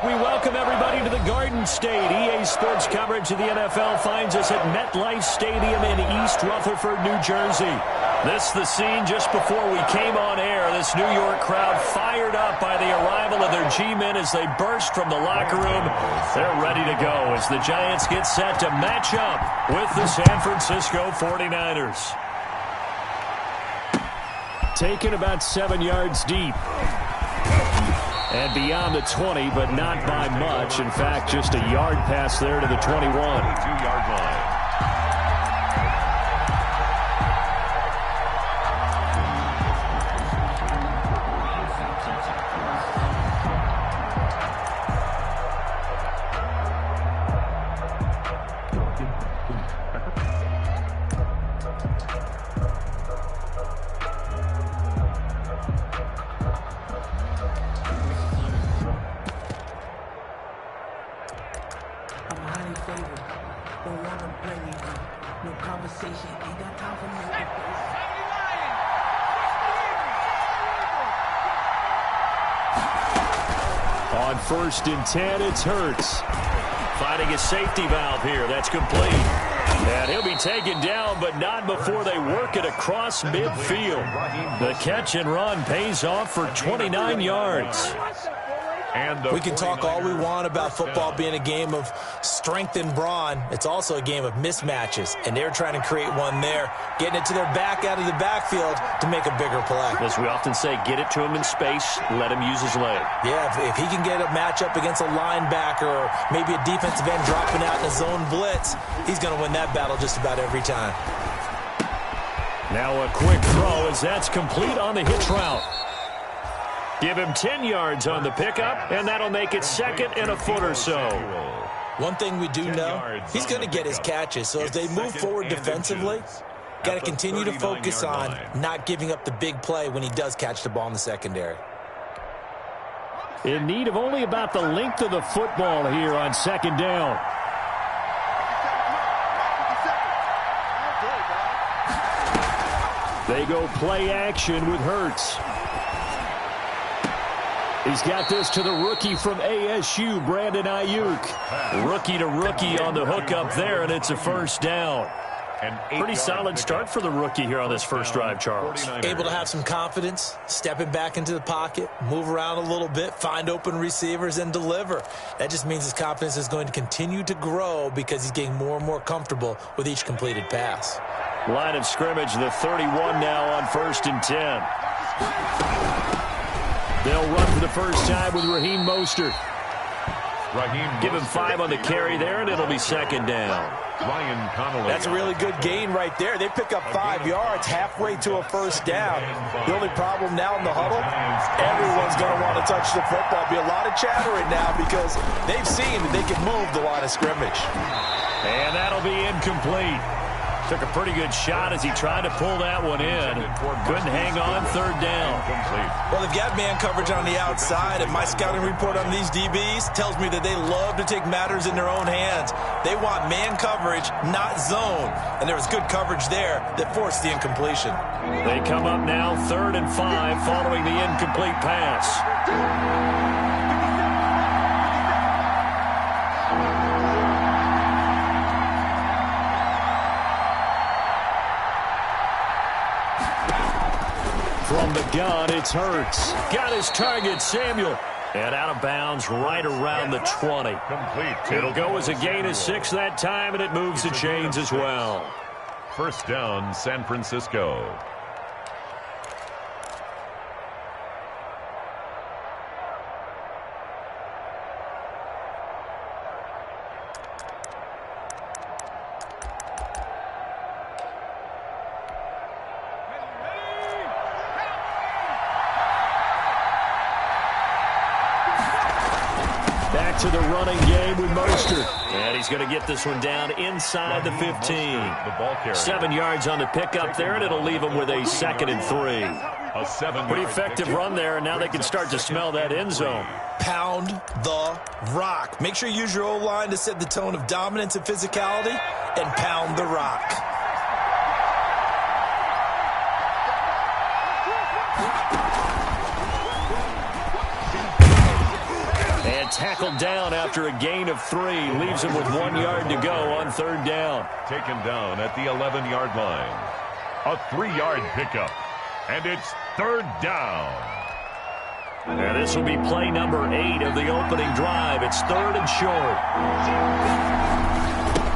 We welcome everybody to the Garden State. EA Sports coverage of the NFL finds us at MetLife Stadium in East Rutherford, New Jersey. This is the scene just before we came on air. This New York crowd fired up by the arrival of their G-men as they burst from the locker room. They're ready to go as the Giants get set to match up with the San Francisco 49ers. Taken about 7 yards deep. And beyond the 20, but not by much. In fact, just a yard pass there to the 21. 2-yard line. On 1st and 10, it's Hurts. Finding a safety valve here. That's complete. And he'll be taken down, but not before they work it across midfield. The catch and run pays off for 29 yards. We can talk all we want about football being a game of strength and brawn. It's also a game of mismatches, and they're trying to create one there, getting it to their back out of the backfield to make a bigger play. As we often say, get it to him in space, let him use his leg. Yeah, if he can get a matchup against a linebacker or maybe a defensive end dropping out in a zone blitz, he's going to win that battle just about every time. Now a quick throw as that's complete on the hitch route. Give him 10 yards on the pickup, and that'll make it second and a foot or so. One thing we do know, he's going to get his catches. So as they move forward defensively, got to continue to focus on not giving up the big play when he does catch the ball in the secondary. In need of only about the length of the football here on 2nd down. They go play action with Hurts. He's got this to the rookie from ASU, Brandon Ayuk. Rookie to rookie on the hookup there, and it's a 1st down. Pretty solid start for the rookie here on this first drive, Charles. Able to have some confidence, stepping back into the pocket, move around a little bit, find open receivers, and deliver. That just means his confidence is going to continue to grow because he's getting more and more comfortable with each completed pass. Line of scrimmage, the 31 now on 1st and 10. They'll run for the first time with Raheem Mostert. Give him 5 on the carry there, and it'll be 2nd down. That's a really good gain right there. They pick up 5 yards halfway to a 1st down. The only problem now in the huddle, everyone's going to want to touch the football. Be a lot of chattering now because they've seen that they can move the line of scrimmage. And that'll be incomplete. Took a pretty good shot as he tried to pull that one in. Couldn't hang on, 3rd down. Well, they've got man coverage on the outside, and my scouting report on these DBs tells me that they love to take matters in their own hands. They want man coverage, not zone. And there was good coverage there that forced the incompletion. They come up now 3rd and 5 following the incomplete pass. From the gun, it's Hurts. Got his target, Samuel. And out of bounds right around the 20. It'll go as a gain of 6 that time, and it moves the chains as well. 1st down, San Francisco. Back to the running game with Mostert. And he's going to get this one down inside the 15. 7 yards on the pickup there, and it'll leave him with a 2nd and 3. Pretty effective run there, and now they can start to smell that end zone. Pound the rock. Make sure you use your O-line to set the tone of dominance and physicality, and pound the rock. And tackled down after a gain of 3. Leaves him with 1 yard to go on 3rd down. Taken down at the 11-yard line. A 3-yard pickup. And it's 3rd down. And this will be play number 8 of the opening drive. It's 3rd and short.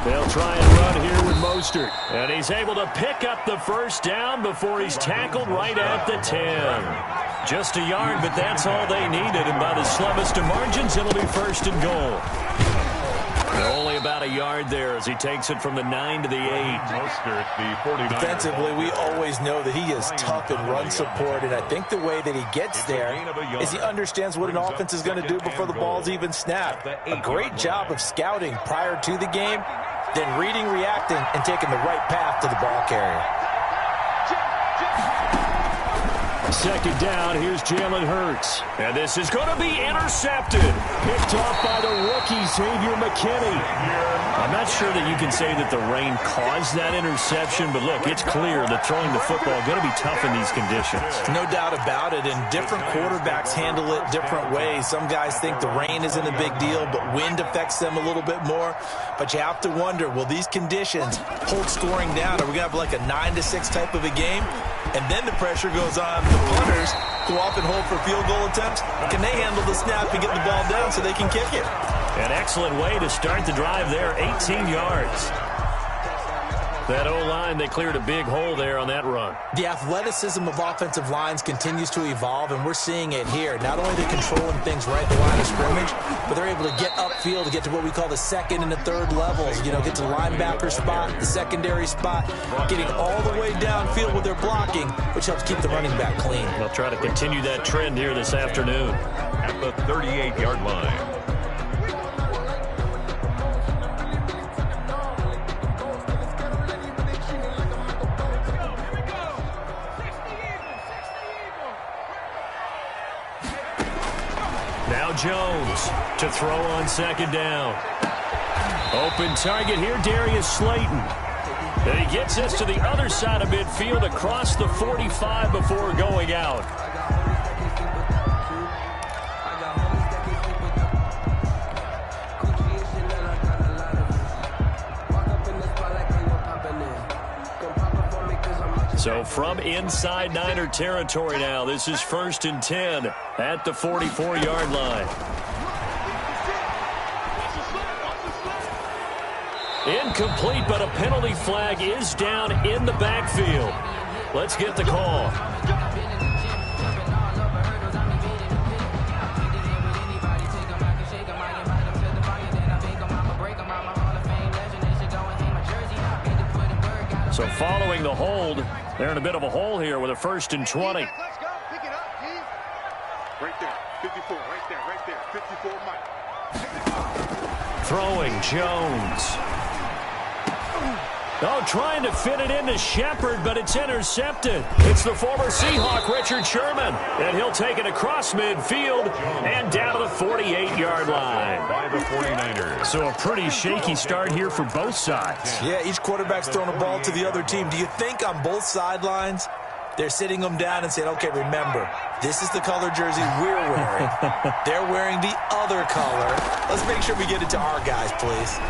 They'll try and run here with Mostert. And he's able to pick up the 1st down before he's tackled right at the 10. Just a yard, but that's all they needed. And by the slimmest of margins, it'll be 1st and goal. Only about a yard there as he takes it from the 9 to the 8. Mostert, the 49er. Defensively, we always know that he is tough in run support, and I think the way that he gets there is he understands what an offense is going to do before the ball's even snapped. A great job of scouting prior to the game, then reading, reacting, and taking the right path to the ball carrier. 2nd down, here's Jalen Hurts. And this is going to be intercepted. Picked off by the rookie, Xavier McKinney. I'm not sure that you can say that the rain caused that interception, but look, it's clear that throwing the football is going to be tough in these conditions. No doubt about it, and different quarterbacks handle it different ways. Some guys think the rain isn't a big deal, but wind affects them a little bit more. But you have to wonder, will these conditions hold scoring down? Are we going to have like a 9-6 type of a game? And then the pressure goes on the punters who often hold for field goal attempts. Can they handle the snap and get the ball down so they can kick it? An excellent way to start the drive there, 18 yards. That O-line, they cleared a big hole there on that run. The athleticism of offensive lines continues to evolve, and we're seeing it here. Not only they're controlling things right at the line of scrimmage, but they're able to get upfield to get to what we call the 2nd and the 3rd levels. You know, get to the linebacker spot, the secondary spot, getting all the way downfield with their blocking, which helps keep the running back clean. They'll try to continue that trend here this afternoon. At the 38-yard line. Now Jones to throw on 2nd down. Open target here, Darius Slayton. And he gets us to the other side of midfield across the 45 before going out. So from inside Niner territory now, this is 1st and 10 at the 44-yard line. Incomplete, but a penalty flag is down in the backfield. Let's get the call. So following the hold, they're in a bit of a hole here with a 1st and 20. Let's go. Pick it up, Keith. Right there. 54. Right there. 54, Mike. Throwing Jones. Oh, trying to fit it into Shepard, but it's intercepted. It's the former Seahawk, Richard Sherman. And he'll take it across midfield and down to the 48-yard line. By the 49ers. So a pretty shaky start here for both sides. Yeah, each quarterback's throwing a ball to the other team. Do you think on both sidelines they're sitting them down and saying, okay, remember, this is the color jersey we're wearing. They're wearing the other color. Let's make sure we get it to our guys, please.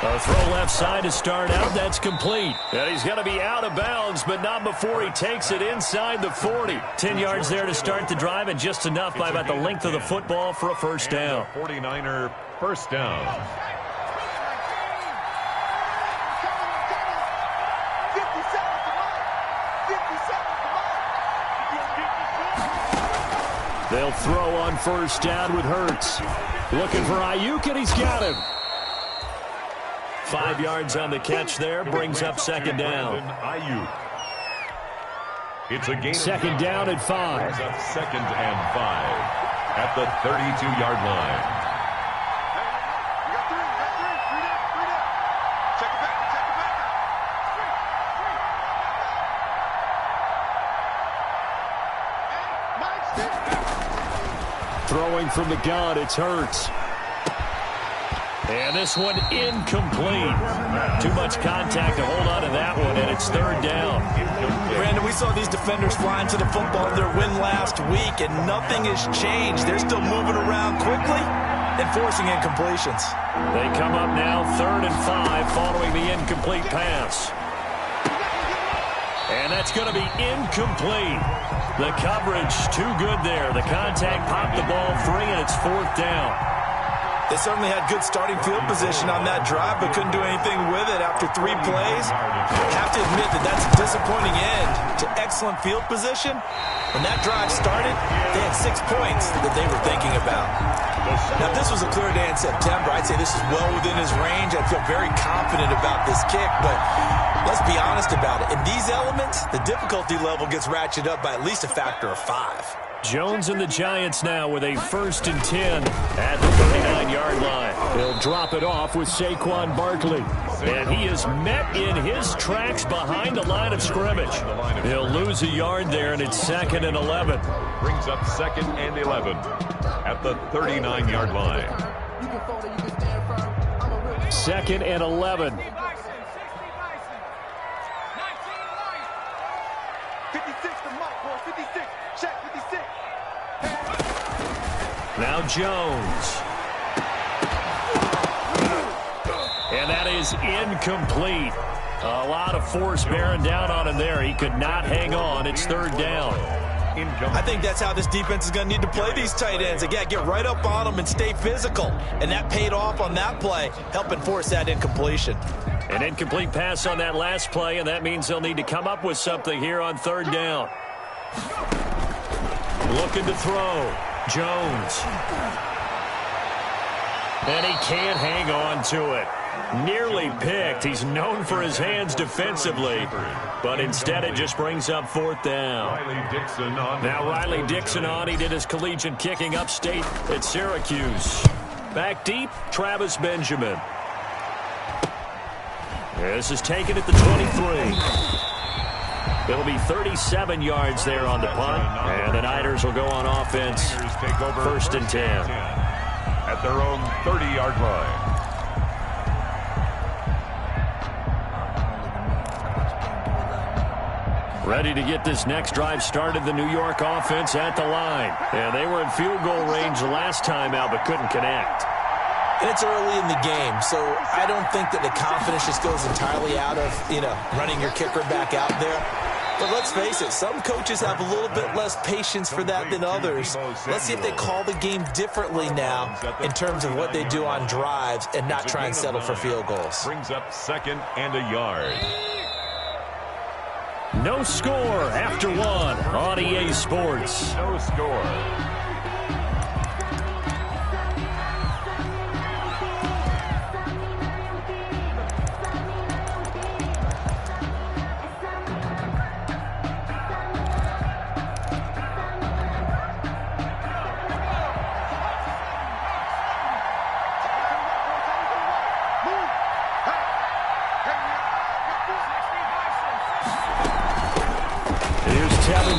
A throw left side to start out. That's complete. And he's going to be out of bounds, but not before he takes it inside the 40. 10 yards there to start the drive, and just enough by about the length of the football for a 1st down. 49er 1st down. They'll throw on 1st down with Hurts. Looking for Ayuk, and he's got him. 5 yards on the catch there, brings up 2nd down. It's a gain. 2nd down at 5. Brings up 2nd and 5 at the 32-yard line. You got three. Read it. Check it back. Throwing from the gun, it's Hurts. And this one incomplete. Too much contact to hold on to that one, and it's third down. Brandon, we saw these defenders flying to the football in their win last week, and nothing has changed. They're still moving around quickly and forcing incompletions. They come up now 3rd and 5 following the incomplete pass. And that's going to be incomplete. The coverage too good there. The contact popped the ball free, and it's 4th down. They certainly had good starting field position on that drive, but couldn't do anything with it after 3 plays. Have to admit that that's a disappointing end to excellent field position. When that drive started, they had 6 points that they were thinking about. Now, if this was a clear day in September, I'd say this is well within his range. I'd feel very confident about this kick, but let's be honest about it. In these elements, the difficulty level gets ratcheted up by at least a factor of 5. Jones and the Giants now with a 1st and 10 at the 39-yard line. He'll drop it off with Saquon Barkley. And he is met in his tracks behind the line of scrimmage. He'll lose a yard there, and it's 2nd and 11. Brings up 2nd and 11 at the 39-yard line. 2nd and 11. 56 to Mike, boy, 56. Check 56. Now Jones. And that is incomplete. A lot of force bearing down on him there. He could not hang on. It's 3rd down. I think that's how this defense is going to need to play these tight ends. Again, get right up on them and stay physical. And that paid off on that play, helping force that incompletion. An incomplete pass on that last play, and that means they'll need to come up with something here on 3rd down. Looking to throw. Jones. And he can't hang on to it. Nearly picked. He's known for his hands defensively, but instead it just brings up 4th down. Now Riley Dixon on. He did his collegiate kicking upstate at Syracuse. Back deep, Travis Benjamin. This is taken at the 23. It'll be 37 yards there on the punt, and the Niners will go on offense. 1st and 10. At their own 30-yard line. Ready to get this next drive started, the New York offense at the line. And they were in field goal range the last time out, but couldn't connect. And it's early in the game, so I don't think that the confidence just goes entirely out of, running your kicker back out there. But let's face it, some coaches have a little bit less patience for that than others. Let's see if they call the game differently now in terms of what they do on drives and not try and settle for field goals. Brings up 2nd and a yard. No score after 1 on EA Sports. No score.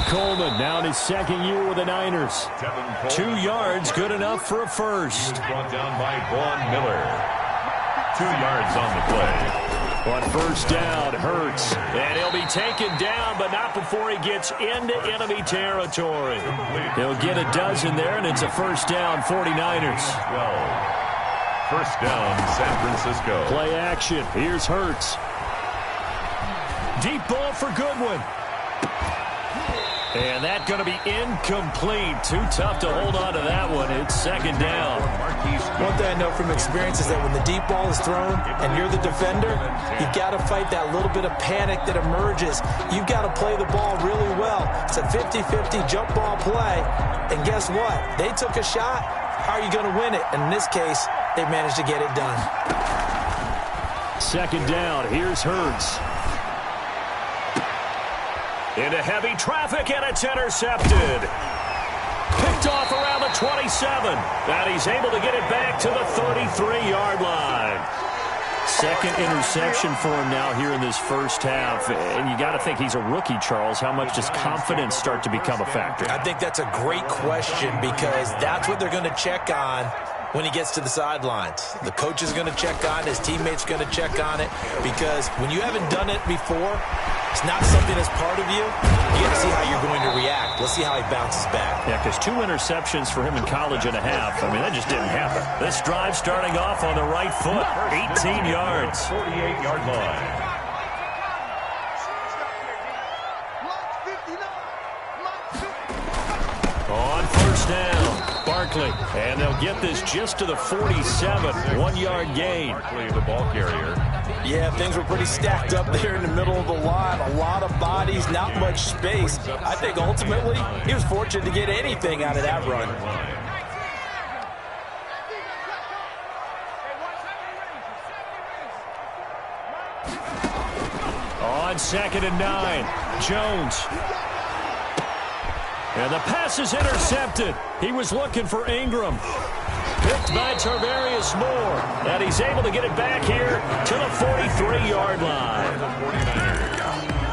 Coleman now in his 2nd year with the Niners. 2 yards, good enough for a first. Brought down by Vaughn Miller. 2 yards on the play. On 1st down, Hurts. And he'll be taken down, but not before he gets into enemy territory. He'll get a dozen there, and it's a 1st down, 49ers. 12. 1st down, San Francisco. Play action. Here's Hurts. Deep ball for Goodwin. And that's going to be incomplete. Too tough to hold on to that one. It's 2nd down. One thing I know from experience is that when the deep ball is thrown and you're the defender, you've got to fight that little bit of panic that emerges. You've got to play the ball really well. It's a 50-50 jump ball play. And guess what? They took a shot. How are you going to win it? And in this case, they managed to get it done. 2nd down. Here's Hurts. Into heavy traffic, and it's intercepted. Picked off around the 27. And he's able to get it back to the 33-yard line. 2nd interception for him now here in this 1st half. And you got to think he's a rookie, Charles. How much does confidence start to become a factor? I think that's a great question because that's what they're going to check on when he gets to the sidelines. The coach is going to check on it. His teammates are going to check on it, because when you haven't done it before, it's not something that's part of you. You got to see how you're going to react. Let's see how he bounces back. Yeah, because 2 interceptions for him in college and a half. I mean, that just didn't happen. This drive starting off on the right foot. 18 yards. 48-yard line. On first down, Barkley. And they'll get this just to the 47. 1-yard gain. Barkley, the ball carrier. Yeah, things were pretty stacked up there in the middle of the line. A lot of bodies, not much space. I think ultimately he was fortunate to get anything out of that run. On 2nd and 9, Jones. And the pass is intercepted. He was looking for Ingram. Picked by Tarvarius Moore. And he's able to get it back here to the 43-yard line.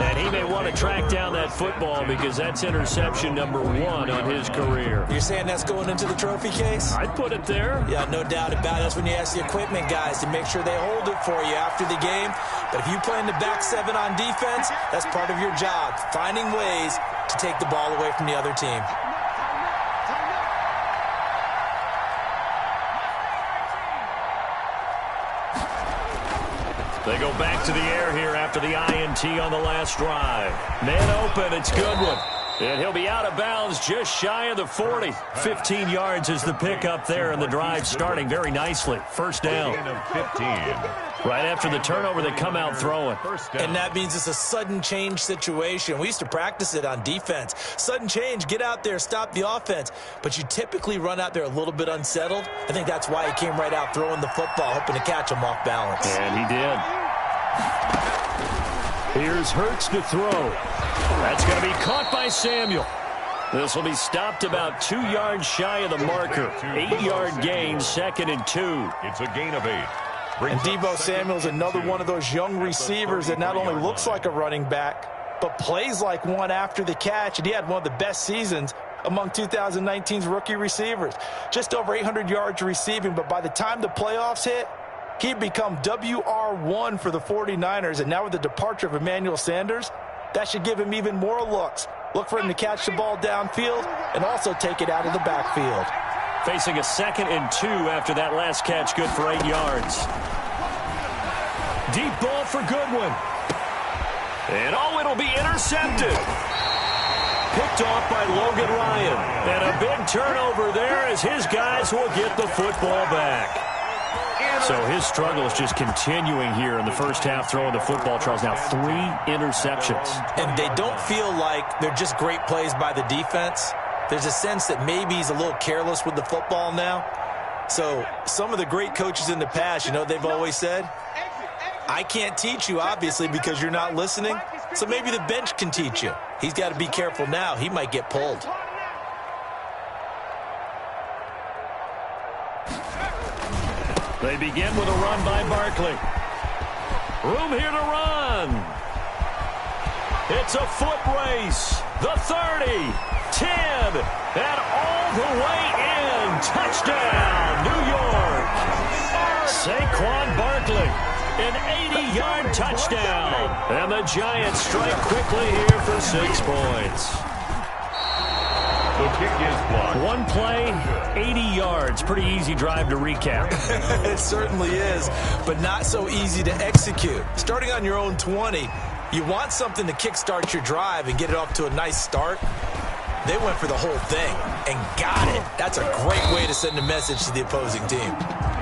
And he may want to track down that football, because that's interception number 1 on his career. You're saying that's going into the trophy case? I'd put it there. Yeah, no doubt about it. That's when you ask the equipment guys to make sure they hold it for you after the game. But if you play in the back 7 on defense, that's part of your job, finding ways to take the ball away from the other team. They go back to the air here after the INT on the last drive. Man open, it's Goodwin. And he'll be out of bounds just shy of the 40. 15 yards is the pickup there, and the drive starting very nicely. First down. 15. Right after the turnover, they come out throwing. And that means it's a sudden change situation. We used to practice it on defense. Sudden change, get out there, stop the offense. But you typically run out there a little bit unsettled. I think that's why he came right out throwing the football, hoping to catch him off balance. And he did. Here's Hurts to throw. That's going to be caught by Samuel. This will be stopped about 2 yards shy of the marker. 8-yard gain, 2nd and 2. It's a gain of 8. And Deebo Samuel's another one of those young receivers that not only looks like a running back, but plays like one after the catch. And he had one of the best seasons among 2019's rookie receivers. Just over 800 yards receiving, but by the time the playoffs hit, he'd become WR1 for the 49ers. And now with the departure of Emmanuel Sanders, that should give him even more looks. Look for him to catch the ball downfield and also take it out of the backfield. Facing a 2nd and 2 after that last catch, good for 8 yards. Deep ball for Goodwin. And it'll be intercepted. Picked off by Logan Ryan. And a big turnover there as his guys will get the football back. So his struggle is just continuing here in the first half, throwing the football. Charles, now 3 interceptions. And they don't feel like they're just great plays by the defense. There's a sense that maybe he's a little careless with the football now. So some of the great coaches in the past, you know, they've always said, I can't teach you, obviously, because you're not listening. So maybe the bench can teach you. He's got to be careful now. He might get pulled. They begin with a run by Barkley. Room here to run. It's a foot race. The 30, 10, and all the way in. Touchdown, New York. Saquon Barkley, an 80-yard touchdown. And the Giants strike quickly here for 6 points. The kick is blocked. One play, 80 yards. Pretty easy drive to recap. It certainly is, but not so easy to execute. Starting on your own 20, you want something to kickstart your drive and get it off to a nice start. They went for the whole thing and got it. That's a great way to send a message to the opposing team.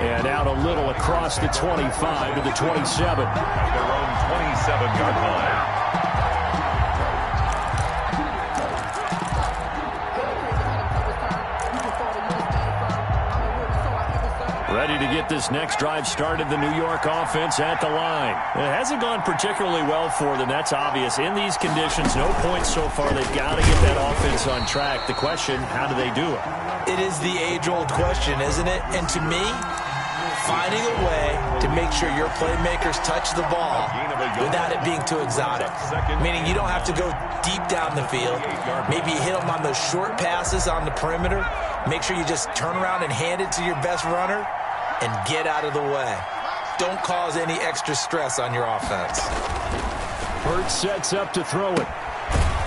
And out a little across the 25 to the 27. Their own 27-yard line. Ready to get this next drive started, the New York offense at the line. It hasn't gone particularly well for them, that's obvious. In these conditions, no points so far. They've got to get that offense on track. The question, how do they do it? It is the age-old question, isn't it? And to me, finding a way to make sure your playmakers touch the ball without it being too exotic. Meaning you don't have to go deep down the field. Maybe you hit them on those short passes on the perimeter. Make sure you just turn around and hand it to your best runner and get out of the way. Don't cause any extra stress on your offense. Hurts sets up to throw it.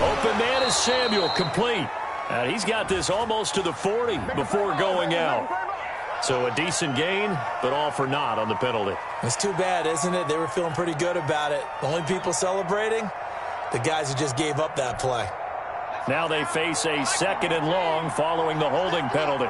Open man is Samuel, complete. And he's got this almost to the 40 before going out. So a decent gain, but all for naught on the penalty. It's too bad, isn't it? They were feeling pretty good about it. The only people celebrating, the guys who just gave up that play. Now they face a 2nd and long following the holding penalty.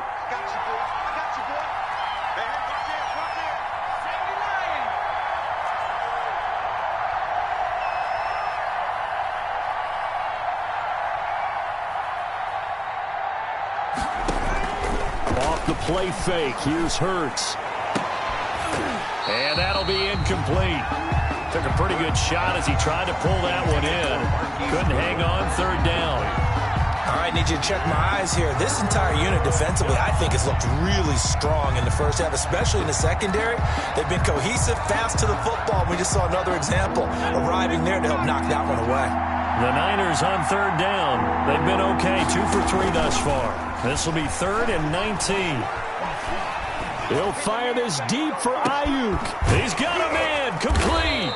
Off the play fake, here's Hurts. And that'll be incomplete. Took a pretty good shot as he tried to pull that one in. Couldn't hang on, 3rd down. All right, need you to check my eyes here. This entire unit defensively, I think, has looked really strong in the first half, especially in the secondary. They've been cohesive, fast to the football. We just saw another example arriving there to help knock that one away. The Niners on 3rd down. They've been okay, 2 for 3 thus far. This will be 3rd and 19. He'll fire this deep for Ayuk. He's got a man, complete.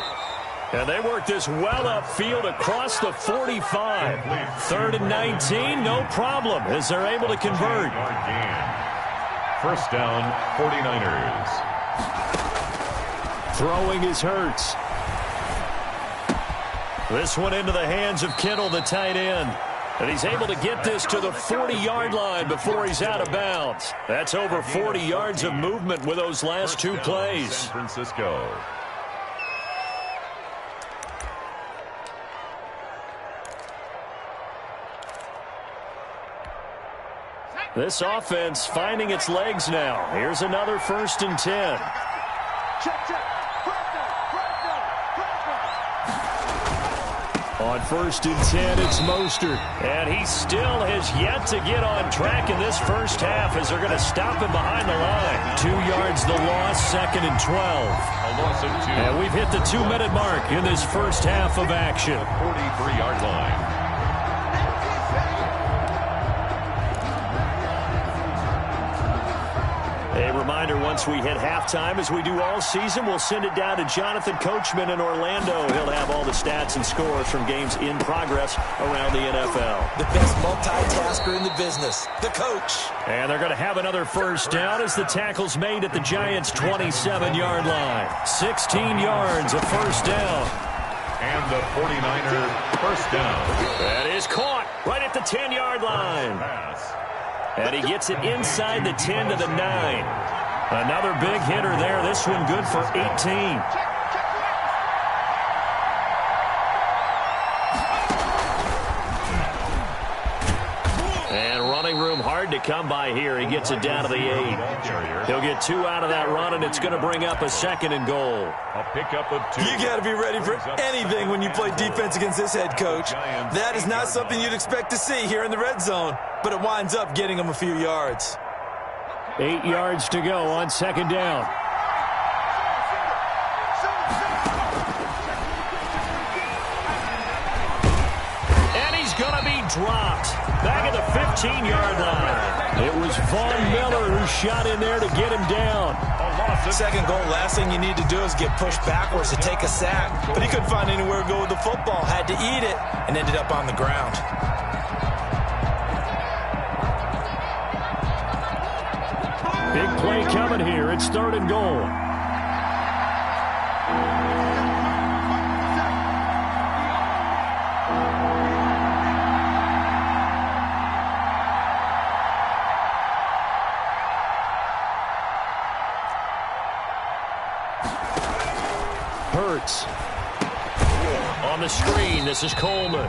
And they work this well upfield across the 45. 3rd and 19, no problem, as they're able to convert. 1st down, 49ers. Throwing is Hurts. This one into the hands of Kittle, the tight end. And he's able to get this to the 40-yard line before he's out of bounds. That's over 40 yards of movement with those last 2 plays. San Francisco. This offense finding its legs now. Here's another 1st and 10. On 1st and 10, it's Mostert. And he still has yet to get on track in this first half as they're going to stop him behind the line. 2 yards the loss, 2nd and 12. A loss of 2. And we've hit the 2-minute mark in this first half of action. 43-yard line. A reminder, once we hit halftime, as we do all season, we'll send it down to Jonathan Coachman in Orlando. He'll have all the stats and scores from games in progress around the NFL. The best multitasker in the business, the coach. And they're going to have another 1st down as the tackle's made at the Giants' 27-yard line. 16 yards, a 1st down. And the 49er 1st down. That is caught right at the 10-yard line. And he gets it inside the 10 to the 9. Another big hitter there. This one good for 18. And running room hard to come by here. He gets it down to the 8. He'll get 2 out of that run, and it's going to bring up a 2nd and goal. A pickup of 2. You got to be ready for anything when you play defense against this head coach. That is not something you'd expect to see here in the red zone, but it winds up getting him a few yards. 8 yards to go on 2nd down. And he's going to be dropped back at the 15-yard line. It was Von Miller who shot in there to get him down. 2nd goal, last thing you need to do is get pushed backwards to take a sack. But he couldn't find anywhere to go with the football, had to eat it, and ended up on the ground. Big play coming here. It's 3rd and goal. Hurts. On the screen, this is Coleman.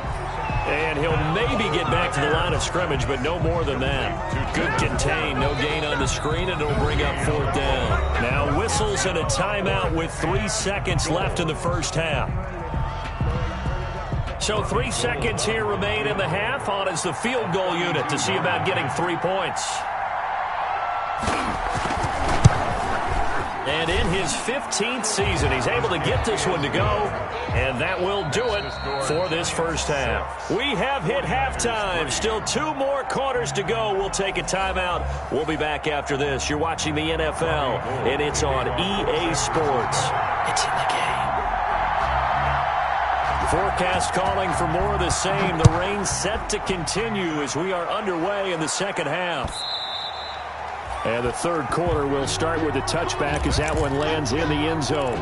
And he'll maybe get back to the line of scrimmage, but no more than that. Good contain, no gain on the screen, and it'll bring up 4th down. Now whistles and a timeout with 3 seconds left in the first half. So 3 seconds here remain in the half. On is the field goal unit to see about getting 3 points. And in his 15th season, he's able to get this one to go, and that will do it for this first half. We have hit halftime. Still 2 more quarters to go. We'll take a timeout. We'll be back after this. You're watching the NFL, and it's on EA Sports. It's in the game. Forecast calling for more of the same. The rain set to continue as we are underway in the second half. And the third quarter will start with a touchback as that one lands in the end zone.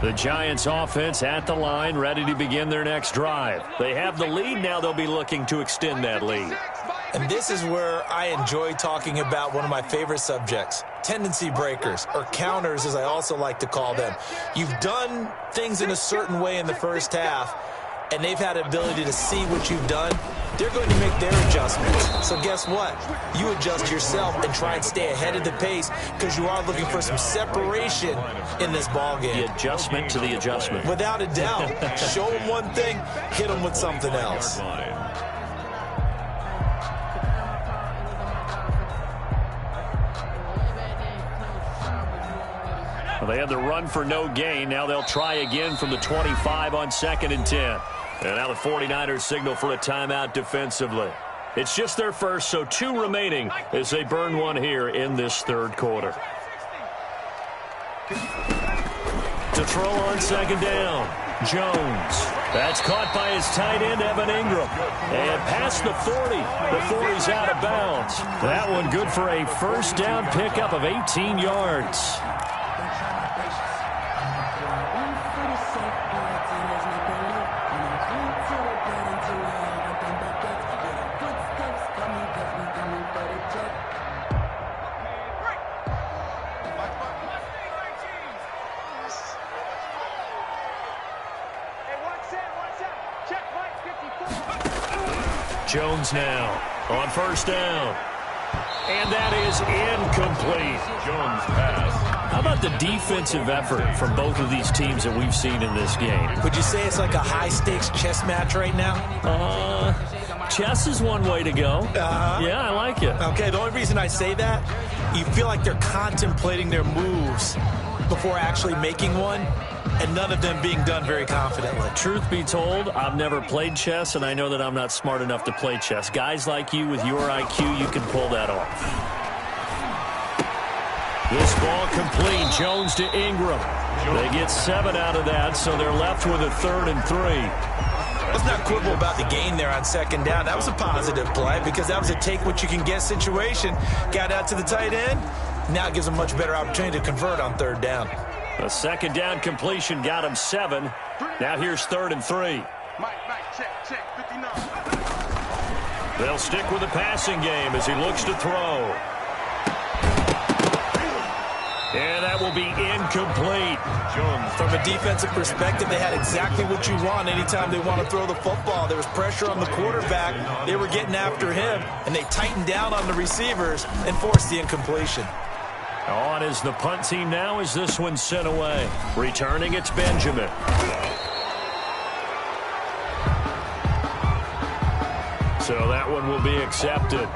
The Giants offense at the line, ready to begin their next drive. They have the lead. Now they'll be looking to extend that lead. And this is where I enjoy talking about one of my favorite subjects, tendency breakers, or counters as I also like to call them. You've done things in a certain way in the first half, and they've had the ability to see what you've done. They're going to make their adjustments. So guess what? You adjust yourself and try and stay ahead of the pace because you are looking for some separation in this ballgame. The adjustment to the adjustment. Without a doubt. Show them one thing, hit them with something else. Well, they had the run for no gain. Now they'll try again from the 25 on 2nd and 10. And now the 49ers signal for a timeout defensively. It's just their first, so 2 remaining as they burn one here in this third quarter. To throw on 2nd down, Jones. That's caught by his tight end, Evan Ingram. And past the 40 before he's out of bounds. That one good for a first down pickup of 18 yards. Jones now on first down. And that is incomplete. Jones pass. How about the defensive effort from both of these teams that we've seen in this game? Would you say it's like a high-stakes chess match right now? Chess is one way to go. Yeah, I like it. Okay, the only reason I say that, you feel like they're contemplating their moves before actually making one, and none of them being done very confidently. Truth be told, I've never played chess, and I know that I'm not smart enough to play chess. Guys like you with your IQ, you can pull that off. This ball complete. Jones to Ingram. They get 7 out of that, so they're left with a 3rd and 3. Let's not quibble about the gain there on 2nd down. That was a positive play because that was a take-what-you-can-get situation. Got out to the tight end. Now it gives them a much better opportunity to convert on 3rd down. A 2nd down completion got him 7. Now here's 3rd and 3. Check, 59. They'll stick with the passing game as he looks to throw. And that will be incomplete. Jones. From a defensive perspective, they had exactly what you want anytime they want to throw the football. There was pressure on the quarterback. They were getting after him, and they tightened down on the receivers and forced the incompletion. On is the punt team now as this one's sent away. Returning, it's Benjamin. So that one will be accepted.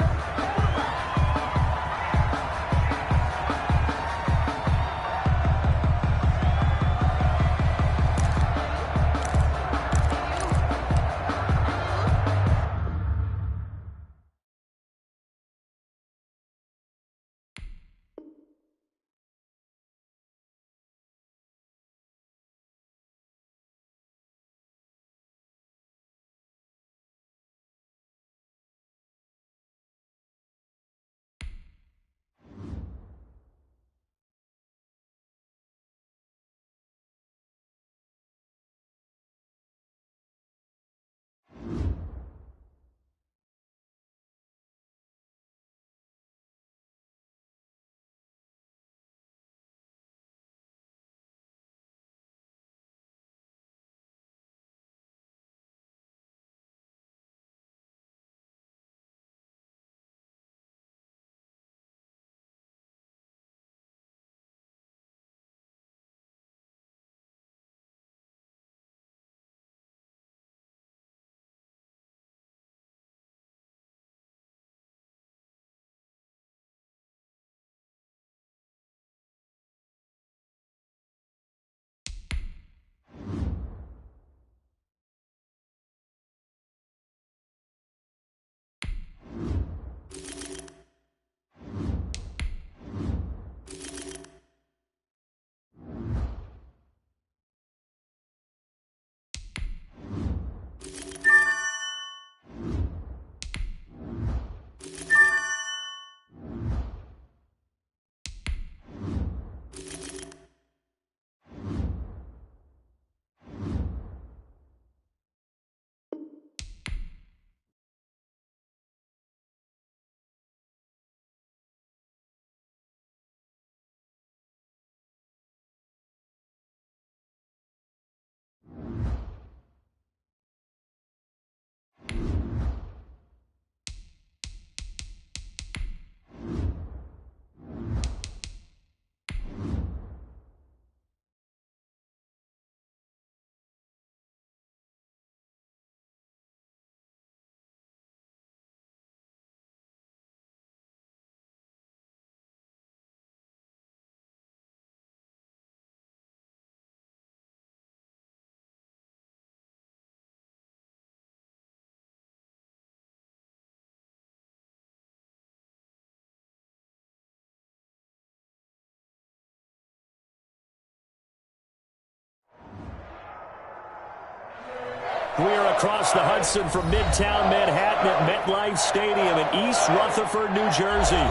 We're across the Hudson from Midtown Manhattan at MetLife Stadium in East Rutherford, New Jersey.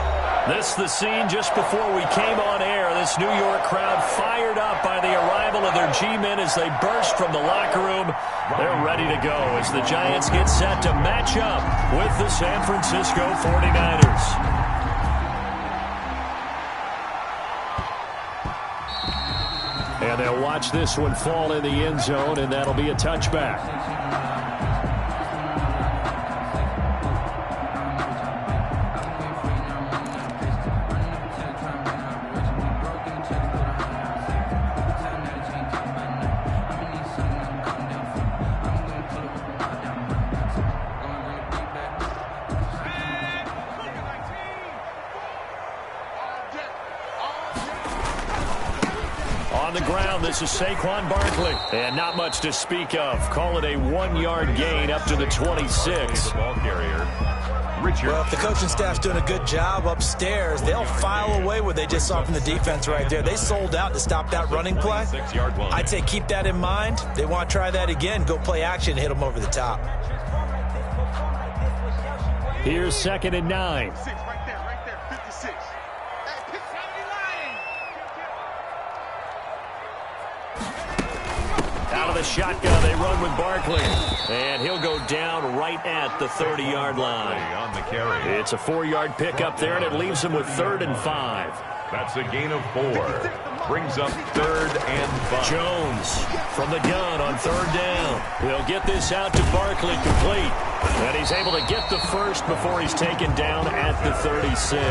This is the scene just before we came on air. This New York crowd fired up by the arrival of their G-men as they burst from the locker room. They're ready to go as the Giants get set to match up with the San Francisco 49ers. And they'll watch this one fall in the end zone, and that'll be a touchback. On the ground, this is Saquon Barkley. And not much to speak of. Call it a 1-yard gain up to the 26. Ball carrier. Richard. Well, if the coaching staff's doing a good job upstairs, they'll file away what they just saw from the defense right there. They sold out to stop that running play. I'd say keep that in mind. They want to try that again. Go play action and hit them over the top. Here's 2nd and 9. Right there, 56. Out of the shotgun, they run with Barkley. And he'll go down right at the 30-yard line. On the carry. It's a 4-yard pickup there, and it leaves them with 3rd and 5. That's a gain of 4. Brings up 3rd and 5. Jones from the gun on 3rd down. He'll get this out to Barkley complete. And he's able to get the first before he's taken down at the 36.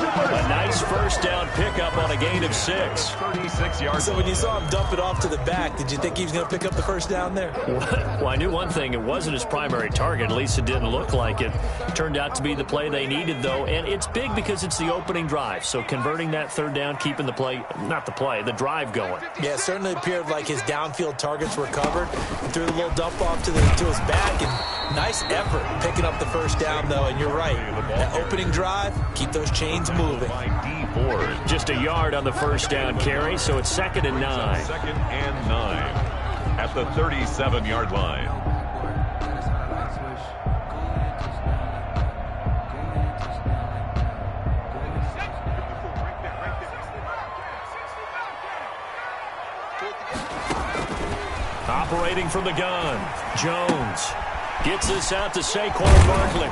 A nice first down pickup on a gain of 6. 36 yards. So when you saw him dump it off to the back, did you think he was going to pick up the first down there? Well, I knew one thing. It wasn't his primary target. At least it didn't look like it. Turned out to be the play they needed, though. And it's big because it's the opening drive. So converting that 3rd down, keeping the play, not the play, the drive going. Yeah, it certainly appeared like his downfield targets were covered. He threw the little dump off to his back, and nice effort picking up the first down, though. And you're right, that opening drive, keep those chains moving. By D. Ford. Just a yard on the first down carry, so it's 2nd and 9. 2nd and 9 at the 37-yard line. Operating from the gun, Jones gets this out to Saquon Barkley.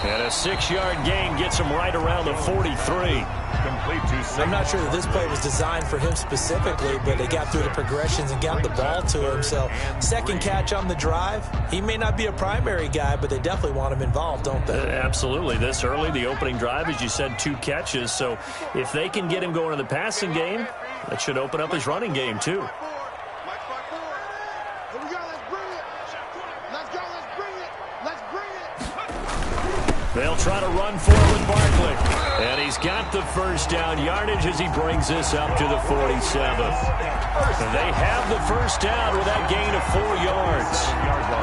And a 6-yard gain gets him right around the 43. Complete to 6. I'm not sure that this play was designed for him specifically, but they got through the progressions and got the ball to him. So, second catch on the drive. He may not be a primary guy, but they definitely want him involved, don't they? Absolutely. This early, the opening drive, as you said, 2 catches. So, if they can get him going in the passing game, that should open up his running game, too. They'll try to run for it with Barkley. And he's got the first down yardage as he brings this up to the 47. And they have the first down with that gain of 4 yards.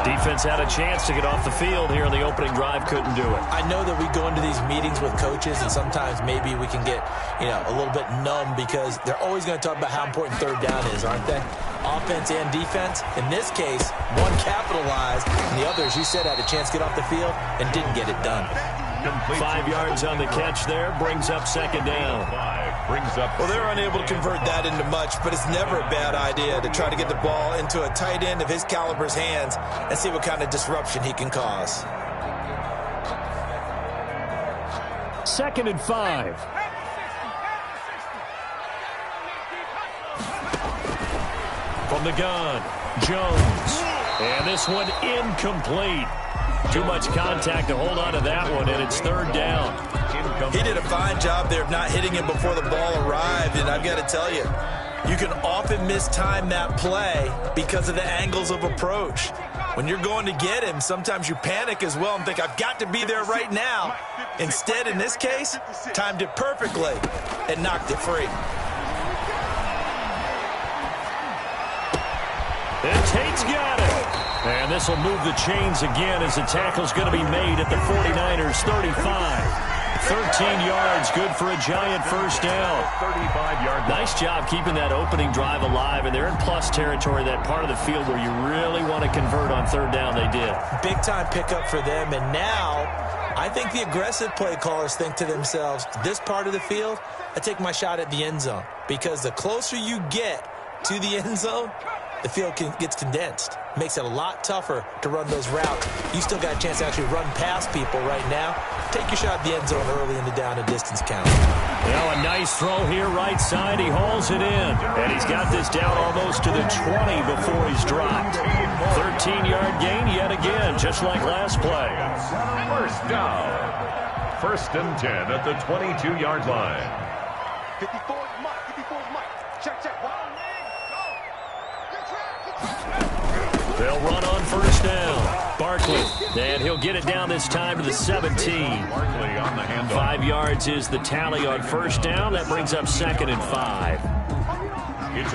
Defense had a chance to get off the field here in the opening drive, couldn't do it. I know that we go into these meetings with coaches, and sometimes maybe we can get, a little bit numb because they're always going to talk about how important 3rd down is, aren't they? Offense and defense. In this case, one capitalized, and the other, as you said, had a chance to get off the field and didn't get it done. 5 yards on the catch there, brings up 2nd down. Well, they're unable to convert that into much, but it's never a bad idea to try to get the ball into a tight end of his caliber's hands and see what kind of disruption he can cause. 2nd and 5. From the gun, Jones. And this one incomplete. Too much contact to hold on to that one, and it's 3rd down. He did a fine job there of not hitting him before the ball arrived, and I've got to tell you, you can often mistime that play because of the angles of approach. When you're going to get him, sometimes you panic as well and think, I've got to be there right now. Instead, in this case, timed it perfectly and knocked it free. And Tate's got it. And this will move the chains again as the tackle's going to be made at the 49ers' 35. 13 yards, good for a Giant first down. 35-yard line. Nice job keeping that opening drive alive, and they're in plus territory, that part of the field where you really want to convert on third down. They did. Big-time pickup for them, and now I think the aggressive play callers think to themselves, this part of the field, I take my shot at the end zone, because the closer you get to the end zone, the field gets condensed. Makes it a lot tougher to run those routes. You still got a chance to actually run past people right now. Take your shot at the end zone early in the down and distance count. Well, a nice throw here right side. He hauls it in. And he's got this down almost to the 20 before he's dropped. 13-yard gain yet again, just like last play. First down. First and 10 at the 22-yard line. 54 is Mike. 54 is Mike. Check, check. They'll run on first down. Barkley, and he'll get it down this time to the 17. Barkley on the handoff. 5 yards is the tally on first down. That brings up 2nd and 5.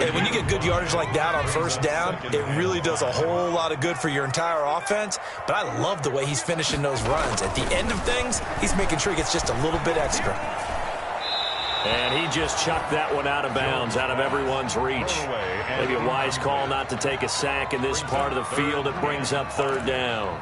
And when you get good yardage like that on first down, it really does a whole lot of good for your entire offense. But I love the way he's finishing those runs. At the end of things, he's making sure he gets just a little bit extra. And he just chucked that one out of bounds, out of everyone's reach. Maybe a wise call not to take a sack in this part of the field. It brings up third down.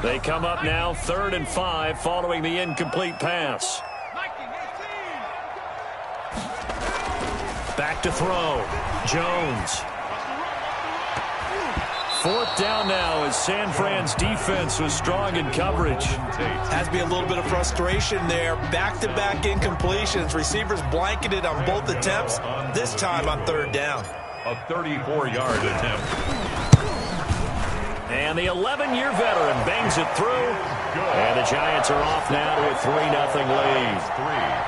They come up now 3rd and 5 following the incomplete pass. Back to throw. Jones. 4th down now as San Fran's defense was strong in coverage. Has to be a little bit of frustration there. Back-to-back incompletions. Receivers blanketed on both attempts, this time on third down. A 34-yard attempt. And the 11-year veteran bangs it through. And the Giants are off now to a 3-0 lead.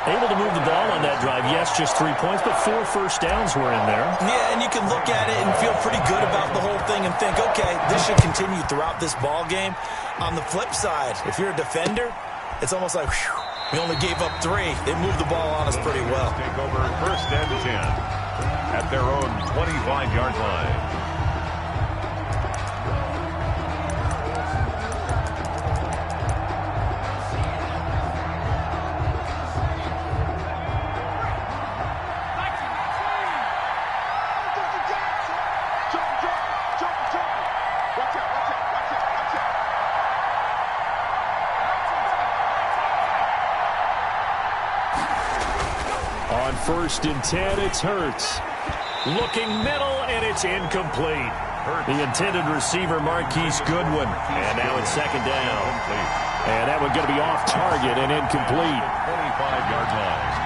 Able to move the ball on that drive. Yes, just 3 points, but 4 first downs were in there. Yeah, and you can look at it and feel pretty good about the whole thing and think, okay, this should continue throughout this ball game. On the flip side, if you're a defender, it's almost like, whew, we only gave up 3. They moved the ball on us pretty well. Take over first and 10 at their own 25-yard line. On 1st and 10, it's Hurts. Looking middle, and it's incomplete. The intended receiver, Marquise Goodwin. And now it's 2nd down. And that one going to be off target and incomplete. 25-yard line.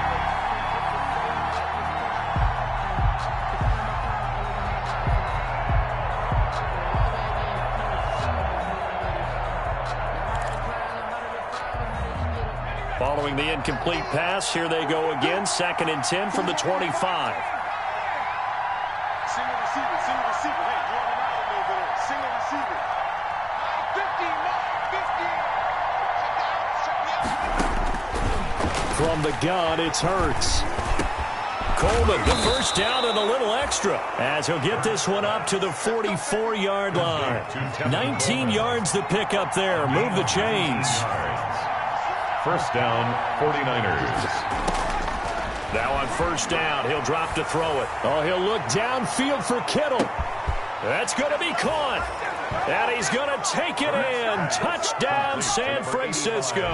Following the incomplete pass, here they go again. 2nd and 10 from the 25. Single receiver, single receiver. Hey, you want to know a little bit. Single receiver. 15, 15. From the gun, it's Hurts. Coleman, the first down and a little extra, as he'll get this one up to the 44-yard line. 19 yards to pick up there. Move the chains. First down, 49ers. Now on first down, he'll drop to throw it. Oh, he'll look downfield for Kittle. That's going to be caught. And he's going to take it in. Touchdown, San Francisco.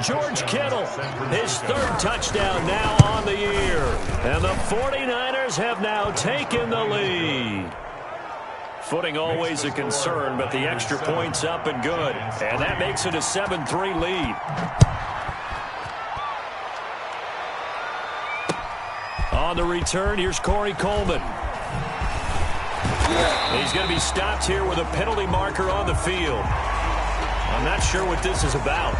George Kittle, his 3rd touchdown now on the year. And the 49ers have now taken the lead. Footing always a concern, but the extra point's up and good. And that makes it a 7-3 lead. On the return, here's Corey Coleman. He's going to be stopped here with a penalty marker on the field. I'm not sure what this is about.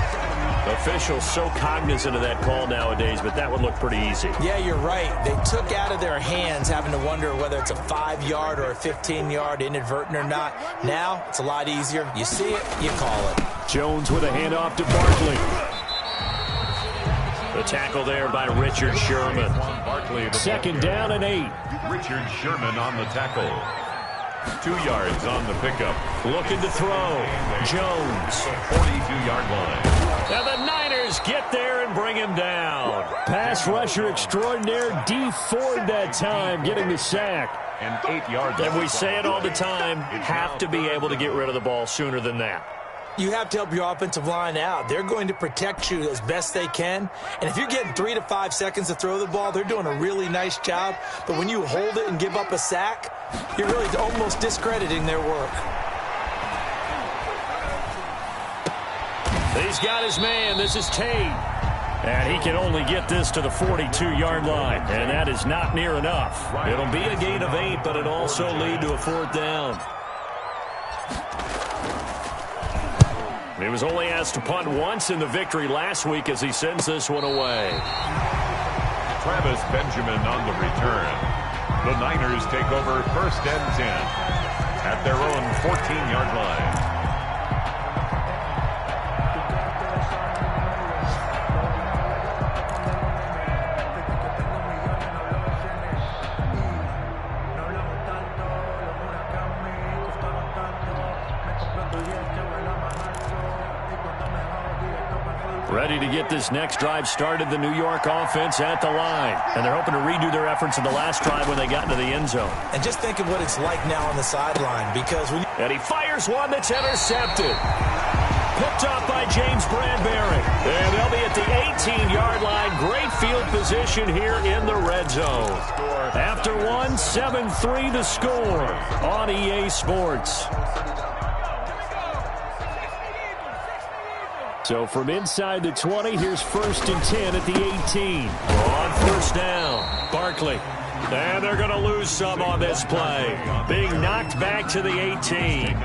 Officials so cognizant of that call nowadays, but that would look pretty easy. Yeah, you're right. They took out of their hands having to wonder whether it's a 5-yard or a 15-yard, inadvertent or not. Now, it's a lot easier. You see it, you call it. Jones with a handoff to Barkley. The tackle there by Richard Sherman. Second down and 8. Richard Sherman on the tackle. 2 yards on the pickup. Looking to throw. Jones. 42-yard line. Now the Niners get there and bring him down. Pass rusher extraordinaire, D. Ford that time, getting the sack. And 8 yards. And we say it all the time, have to be able to get rid of the ball sooner than that. You have to help your offensive line out. They're going to protect you as best they can. And if you're getting 3 to 5 seconds to throw the ball, they're doing a really nice job. But when you hold it and give up a sack, you're really almost discrediting their work. He's got his man. This is Tate. And he can only get this to the 42-yard line. And that is not near enough. It'll be a gain of 8, but it'll also lead to a 4th down. He was only asked to punt once in the victory last week as he sends this one away. Travis Benjamin on the return. The Niners take over 1st and 10 at their own 14-yard line. Ready to get this next drive started, the New York offense at the line. And they're hoping to redo their efforts in the last drive when they got into the end zone. And just think of what it's like now on the sideline, because when and he fires one that's intercepted. Picked off by James Bradbury. And they'll be at the 18-yard line. Great field position here in the red zone. After one, 7-3 the score on EA Sports. So from inside the 20, here's 1st and 10 at the 18. On 1st down, Barkley. And they're going to lose some on this play. Being knocked back to the 18.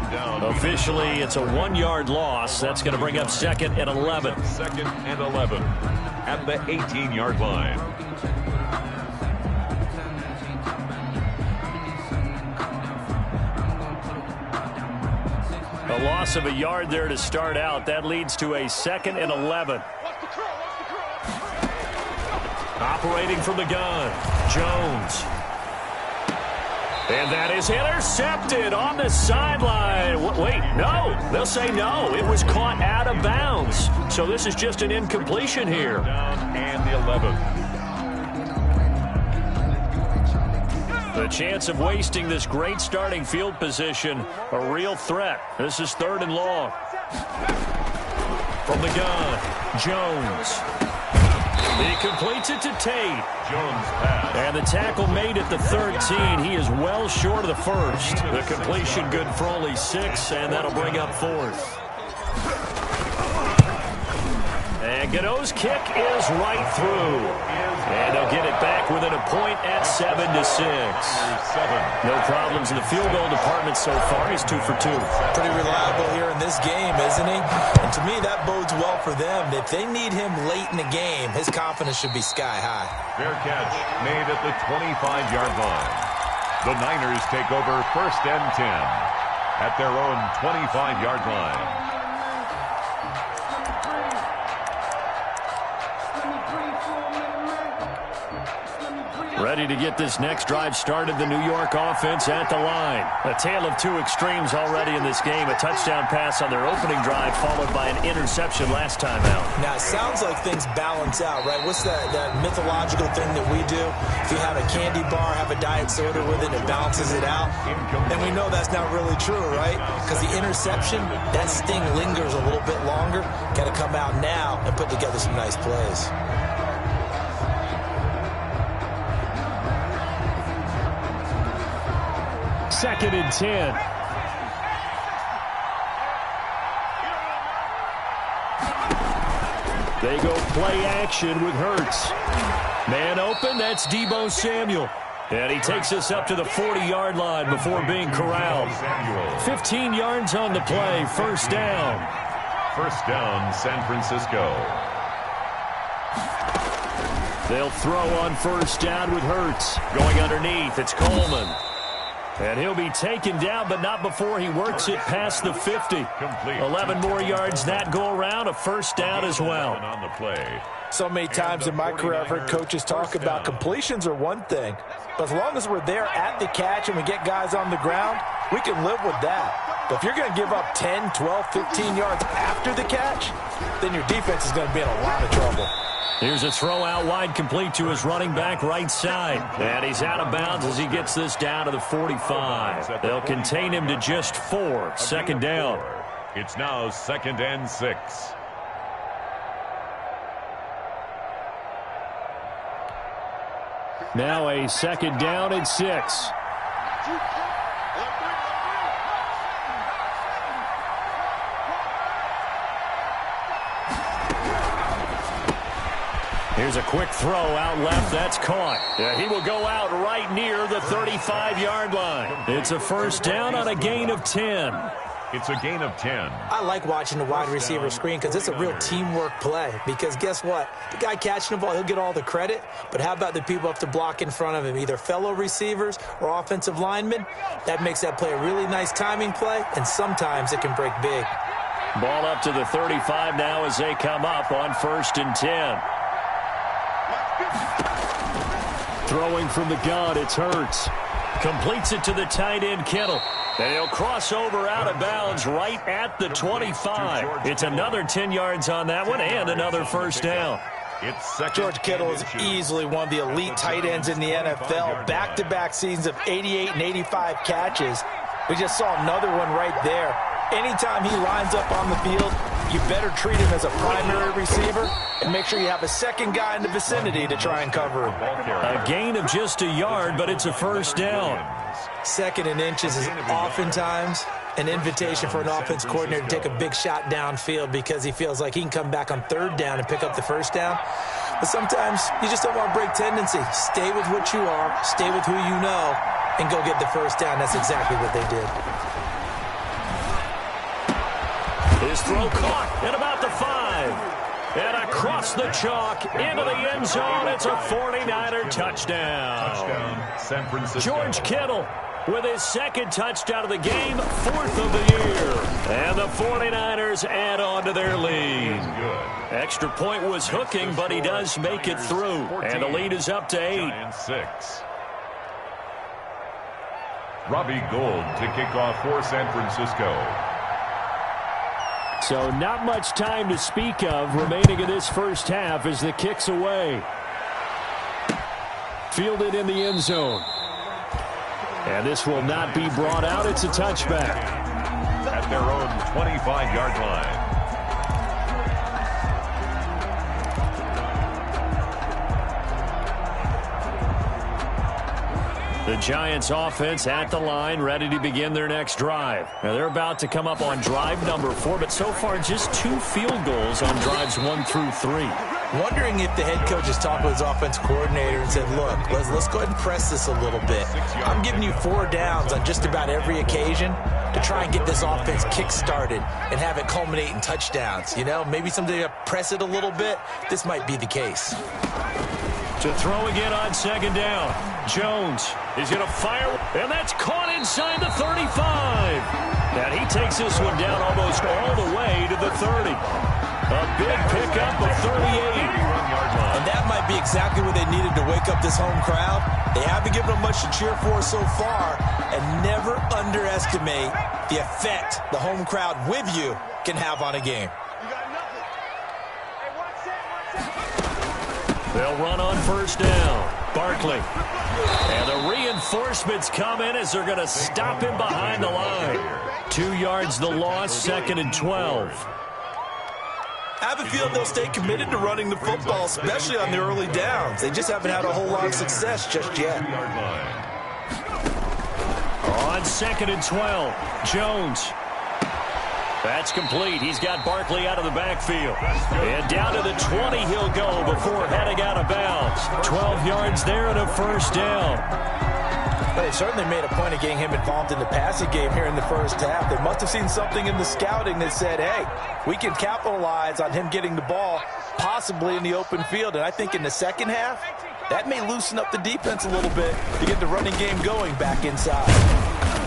Officially, it's a 1-yard loss. That's going to bring up 2nd and 11. 2nd and 11 at the 18-yard line. A loss of a yard there to start out. That leads to a 2nd and 11. Operating from the gun, Jones. And that is intercepted on the sideline. Wait, no. They'll say no. It was caught out of bounds. So this is just an incompletion here. And the 11th. The chance of wasting this great starting field position, a real threat. This is 3rd and long. From the gun, Jones. He completes it to Tate. Jones pass. And the tackle made at the 13. He is well short of the 1st. The completion good for only 6, and that'll bring up 4th. And Gano's kick is right through. And they'll get it back within a point at 7-6. No problems in the field goal department so far. He's 2 for 2. pretty reliable here in this game, isn't he? And to me, that bodes well for them. If they need him late in the game, his confidence should be sky high. Fair catch made at the 25-yard line. The Niners take over 1st and 10 at their own 25-yard line. Ready to get this next drive started, the New York offense at the line. A tale of 2 extremes already in this game. A touchdown pass on their opening drive, followed by an interception last time out. Now, it sounds like things balance out, right? What's that mythological thing that we do? If you have a candy bar, have a diet soda with it, it balances it out. And we know that's not really true, right? Because the interception, that sting lingers a little bit longer. Got to come out now and put together some nice plays. Second and 10. They go play action with Hurts. Man open, that's Deebo Samuel. And he takes us up to the 40-yard line before being corralled. 15 yards on the play, 1st down. 1st down, San Francisco. They'll throw on 1st down with Hurts. Going underneath, it's Coleman. And he'll be taken down, but not before he works it past the 50. Complete. 11 more yards that go around, a 1st down as well. On the play. So many times in my career, I've heard coaches talk about completions are one thing, but as long as we're there at the catch and we get guys on the ground, we can live with that. But if you're going to give up 10, 12, 15 yards after the catch, then your defense is going to be in a lot of trouble. Here's a throw out wide, complete to his running back right side. And he's out of bounds as he gets this down to the 45. They'll contain him to just 4. Second down. It's now 2nd and 6. Now a 2nd down and 6. Here's a quick throw out left. That's caught. Yeah, he will go out right near the 35-yard line. It's a first down on a gain of 10. It's a gain of 10. I like watching the wide receiver screen because it's a real teamwork play. Because guess what? The guy catching the ball, he'll get all the credit. But how about the people up to block in front of him, either fellow receivers or offensive linemen? That makes that play a really nice timing play, and sometimes it can break big. Ball up to the 35 now as they come up on 1st and 10. Throwing from the gun, it's Hurts. Completes it to the tight end, Kittle. And he'll cross over out of bounds right at the 25. It's another 10 yards on that one and another first down. George Kittle is easily one of the elite tight ends in the NFL. Back-to-back seasons of 88 and 85 catches. We just saw another one right there. Anytime he lines up on the field, you better treat him as a primary receiver and make sure you have a second guy in the vicinity to try and cover him. A gain of just a yard, but it's a first down. 2nd and inches is oftentimes an invitation for an offense coordinator to take a big shot downfield because he feels like he can come back on 3rd down and pick up the first down. But sometimes you just don't want to break tendency. Stay with what you are, stay with who you know, and go get the first down. That's exactly what they did. His throw caught at about the 5. And across the chalk into the end zone. It's a 49er touchdown. San Francisco. George Kittle with his 2nd touchdown of the game, 4th of the year. And the 49ers add on to their lead. Extra point was hooking, but he does make it through. And the lead is up to 8. 6. Robbie Gould to kick off for San Francisco. So not much time to speak of remaining in this first half as the kick's away. Fielded in the end zone. And this will not be brought out. It's a touchback. At their own 25-yard line. The Giants offense at the line, ready to begin their next drive. Now they're about to come up on drive number 4, but so far just 2 field goals on drives 1 through 3. Wondering if the head coach has talked with his offense coordinator and said, look, let's go ahead and press this a little bit. I'm giving you 4 downs on just about every occasion to try and get this offense kick-started and have it culminate in touchdowns. You know, maybe someday to press it a little bit. This might be the case. To throw again on 2nd down. Jones is going to fire, and that's caught inside the 35. And he takes this one down almost all the way to the 30. A big pickup of 38. And that might be exactly what they needed to wake up this home crowd. They haven't given them much to cheer for so far, and never underestimate the effect the home crowd with you can have on a game. They'll run on first down. Barkley. And the reinforcements come in as they're going to stop him behind the line. 2 yards the loss, 2nd and 12. I have a feeling they'll stay committed to running the football, especially on the early downs. They just haven't had a whole lot of success just yet. On 2nd and 12, Jones. That's complete. He's got Barkley out of the backfield. And down to the 20 he'll go before heading out of bounds. 12 yards there and a first down. But they certainly made a point of getting him involved in the passing game here in the first half. They must have seen something in the scouting that said, hey, we can capitalize on him getting the ball possibly in the open field. And I think in the second half, that may loosen up the defense a little bit to get the running game going back inside.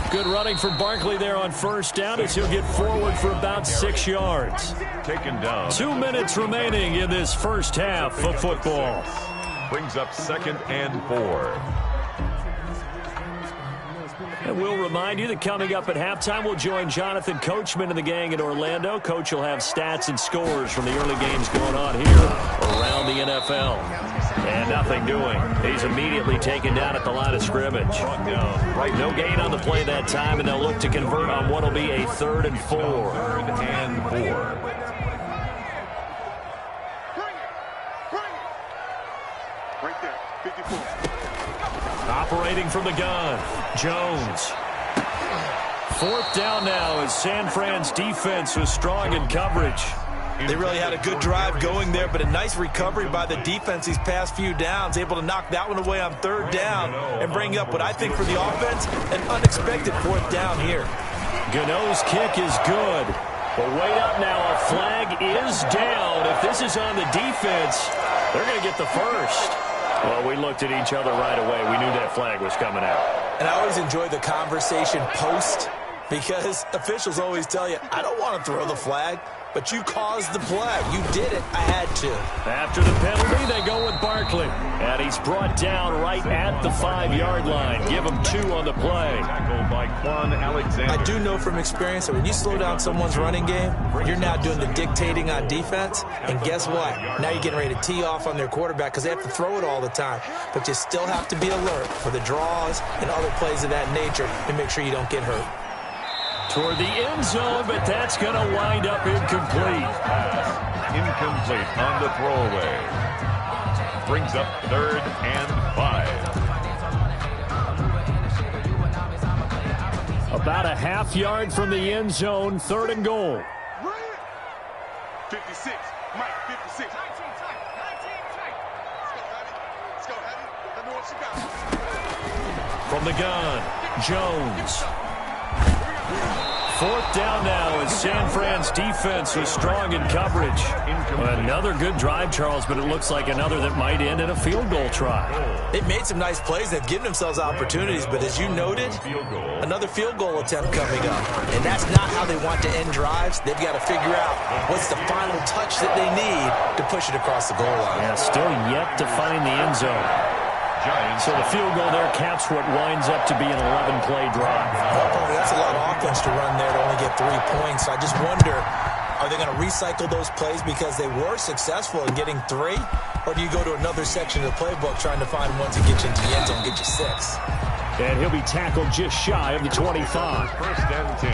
Good running from Barkley there on first down as he'll get forward for about 6 yards. Taken down. 2 minutes remaining in this first half of football. Brings up 2nd and 4. And we'll remind you that coming up at halftime, we'll join Jonathan Coachman and the gang in Orlando. Coach will have stats and scores from the early games going on here around the NFL. And nothing doing. He's immediately taken down at the line of scrimmage. Right, no gain on the play that time, and they'll look to convert on what will be a 3rd and 4. 3rd and 4. Right there, 54. Operating from the gun, Jones. 4th down now as San Fran's defense was strong in coverage. They really had a good drive going there, but a nice recovery by the defense these past few downs, able to knock that one away on 3rd down and bring up what I think for the offense, an unexpected 4th down here. Gano's kick is good. But wait up now, a flag is down. If this is on the defense, they're going to get the first. Well, we looked at each other right away. We knew that flag was coming out. And I always enjoy the conversation post, because officials always tell you, I don't want to throw the flag, but you caused the play. You did it. I had to. After the penalty, they go with Barkley. And he's brought down right at the 5-yard line. Give him 2 on the play. Tackled by Quan Alexander. I do know from experience that when you slow down someone's running game, you're now doing the dictating on defense. And guess what? Now you're getting ready to tee off on their quarterback because they have to throw it all the time. But you still have to be alert for the draws and other plays of that nature to make sure you don't get hurt. Toward the end zone, but that's going to wind up incomplete. Incomplete on the throwaway. Brings up 3rd and 5. About a half-yard from the end zone, 3rd and goal. 56. Mike, 56. 19 tight. Let's go, Heavy. Let me know what you got. From the gun, Jones. 4th down now as San Fran's defense was strong in coverage. Another good drive, Charles, but it looks like another that might end in a field goal try. They've made some nice plays. They've given themselves opportunities, but as you noted, another field goal attempt coming up. And that's not how they want to end drives. They've got to figure out what's the final touch that they need to push it across the goal line. Yeah, still yet to find the end zone. So the field goal there caps what winds up to be an 11-play drive. Well, that's a lot of offense to run there to only get 3 points. I just wonder, are they going to recycle those plays because they were successful in getting 3? Or do you go to another section of the playbook trying to find ones that get you into the end zone, get you 6? And he'll be tackled just shy of the 25. 1st and 10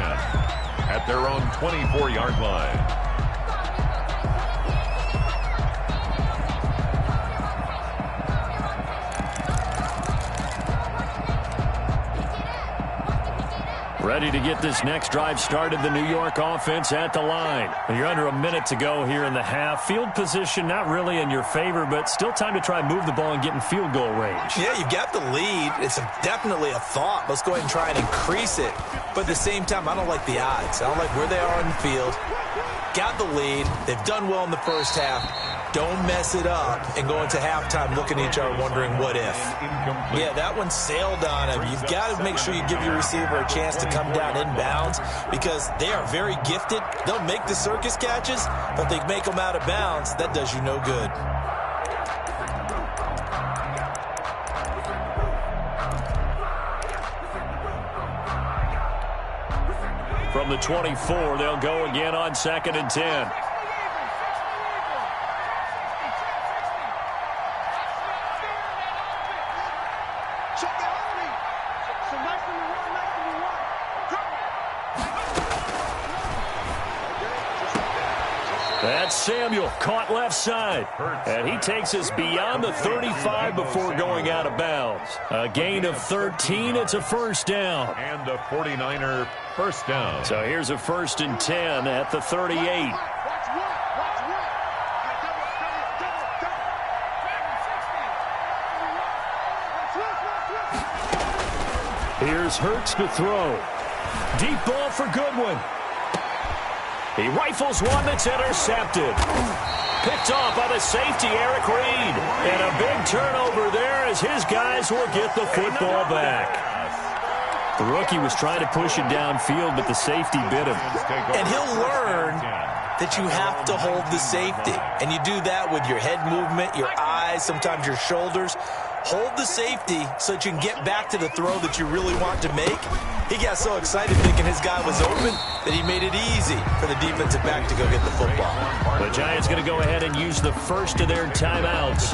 at their own 24-yard line. Ready to get this next drive started, the New York offense at the line. And you're under a minute to go here in the half. Field position not really in your favor, but still time to try and move the ball and get in field goal range. Yeah, you've got the lead. It's definitely a thought. Let's go ahead and try and increase it. But at the same time, I don't like the odds. I don't like where they are in the field. Got the lead. They've done well in the first half. Don't mess it up and go into halftime looking at each other wondering what if. Yeah, that one sailed on him. You've got to make sure you give your receiver a chance to come down inbounds because they are very gifted. They'll make the circus catches, but if they make them out of bounds, that does you no good. From the 24, they'll go again on 2nd and 10. That's Samuel, caught left side. And he takes us beyond the 35 before going out of bounds. A gain of 13, it's a 1st down. And a 49er 1st down. So here's a 1st and 10 at the 38. Here's Hurts to throw. Deep ball for Goodwin. He rifles one that's intercepted. Picked off by the safety, Eric Reed. And a big turnover there as his guys will get the football back. The rookie was trying to push it downfield, but the safety bit him. And he'll learn that you have to hold the safety. And you do that with your head movement, your eyes, sometimes your shoulders. Hold the safety so that you can get back to the throw that you really want to make. He got so excited thinking his guy was open that he made it easy for the defensive back to go get the football. The Giants going to go ahead and use the first of their timeouts,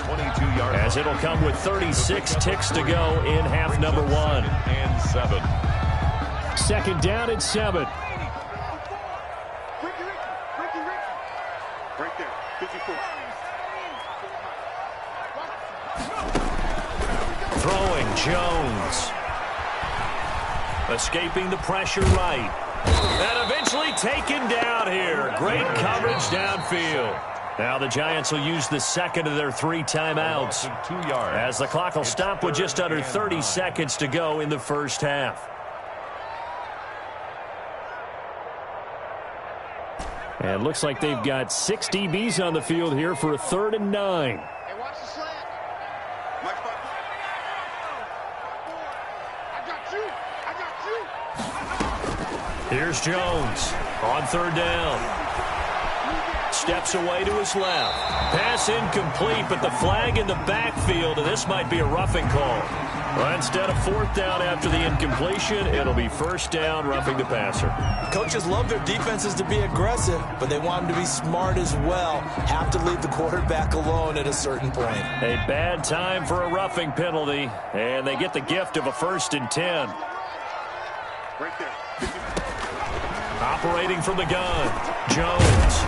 as it'll come with 36 ticks to go in half number 1. And 7. Second down and 7. Right there, 54. Throwing, Jones. Escaping the pressure right. And eventually taken down here. Great coverage downfield. Now the Giants will use the second of their 3 timeouts, 2 yards. as the clock will stop with just under 30 seconds to go in the first half. And it looks like they've got 6 DBs on the field here for a 3rd and 9. Hey, watch the slant. Mike, I got you. Here's Jones on 3rd down. Steps away to his left. Pass incomplete, but the flag in the backfield, and this might be a roughing call. Well, instead of 4th down after the incompletion, it'll be 1st down, roughing the passer. Coaches love their defenses to be aggressive, but they want them to be smart as well. Have to leave the quarterback alone at a certain point. A bad time for a roughing penalty, and they get the gift of a 1st and 10. Right there. Operating from the gun, Jones.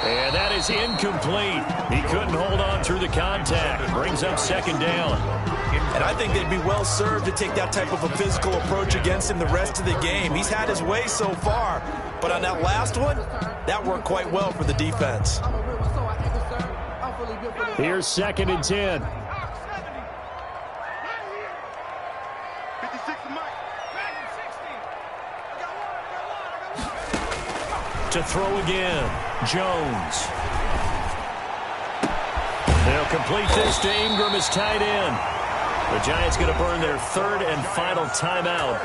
And that is incomplete. He couldn't hold on through the contact. Brings up 2nd down. And I think they'd be well served to take that type of a physical approach against him the rest of the game. He's had his way so far, but on that last one, that worked quite well for the defense. Here's 2nd and 10. 56 Mike. To throw again, Jones. They'll complete this to Ingram as tight end. The Giants going to burn their 3rd and final timeout,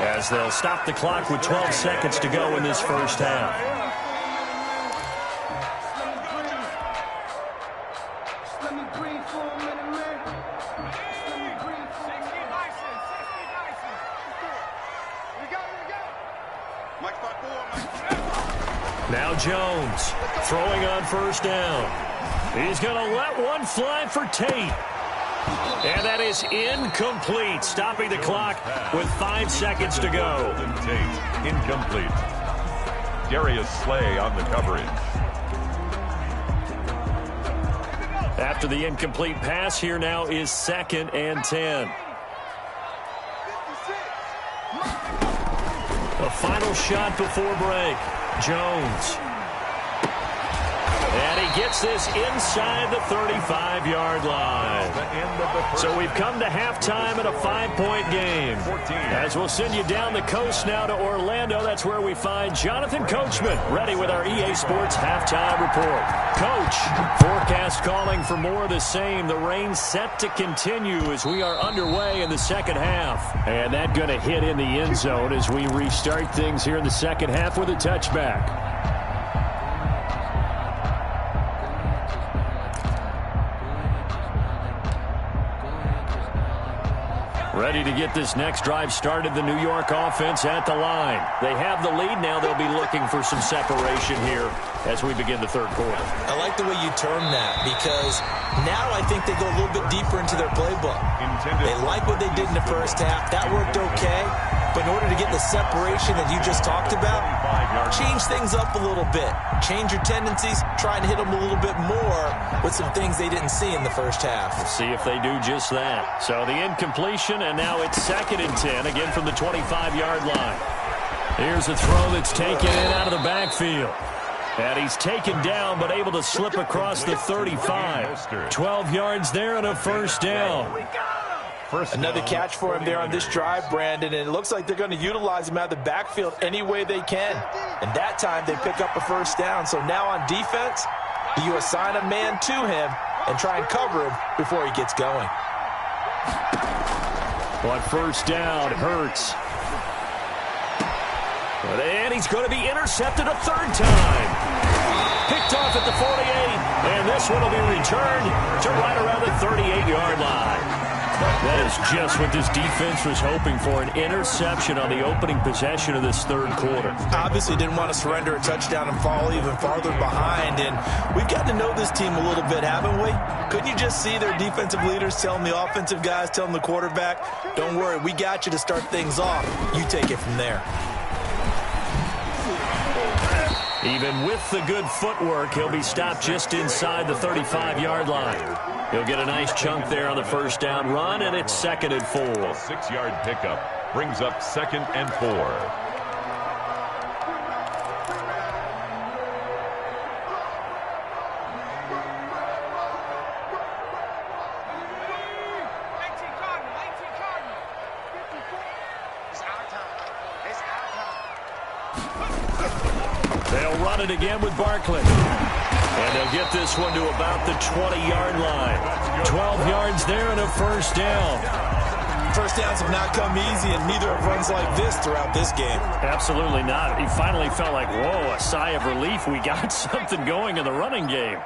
as they'll stop the clock with 12 seconds to go in this first half. Now Jones throwing on 1st down. He's going to let one fly for Tate. And that is incomplete, stopping the clock with 5 seconds to go. Tate, incomplete. Darius Slay on the coverage. After the incomplete pass, here now is 2nd and 10. A final shot before break. Jones. And he gets this inside the 35-yard line. So we've come to halftime in a 5-point game. As we'll send you down the coast now to Orlando, that's where we find Jonathan Coachman ready with our EA Sports halftime report. Coach, forecast calling for more of the same. The rain set to continue as we are underway in the second half. And that going to hit in the end zone as we restart things here in the second half with a touchback. Ready to get this next drive started, the New York offense at the line. They have the lead now. They'll be looking for some separation here as we begin the 3rd quarter. I like the way you term that, because now I think they go a little bit deeper into their playbook. They like what they did in the first half. That worked okay. But in order to get the separation that you just talked about, change things up a little bit. Change your tendencies, try and hit them a little bit more with some things they didn't see in the first half. We'll see if they do just that. So the incompletion, and now it's 2nd and 10, again from the 25-yard line. Here's a throw that's taken in out of the backfield. And he's taken down, but able to slip across the 35. 12 yards there and a 1st down. Another catch for him there on this drive, Brandon, and it looks like they're going to utilize him out of the backfield any way they can. And that time they pick up a 1st down. So now on defense, you assign a man to him and try and cover him before he gets going. On 1st down, Hurts. And he's going to be intercepted a third time. Picked off at the 48, and this one will be returned to right around the 38-yard line. That is just what this defense was hoping for, an interception on the opening possession of this third quarter. Obviously didn't want to surrender a touchdown and fall even farther behind, and we've got to know this team a little bit, haven't we? Couldn't you just see their defensive leaders telling the offensive guys, telling the quarterback, don't worry, we got you to start things off. You take it from there. Even with the good footwork, he'll be stopped just inside the 35-yard line. He'll get a nice chunk there on the first down run, and it's 2nd and 4. A 6-yard pickup brings up 2nd and 4. They'll run it again with Barkley. And they'll get this one to about the 20-yard line. 12 yards there and a first down. First downs have not come easy, and neither have runs like this throughout this game. Absolutely not. He finally felt like, whoa, a sigh of relief. We got something going in the running game.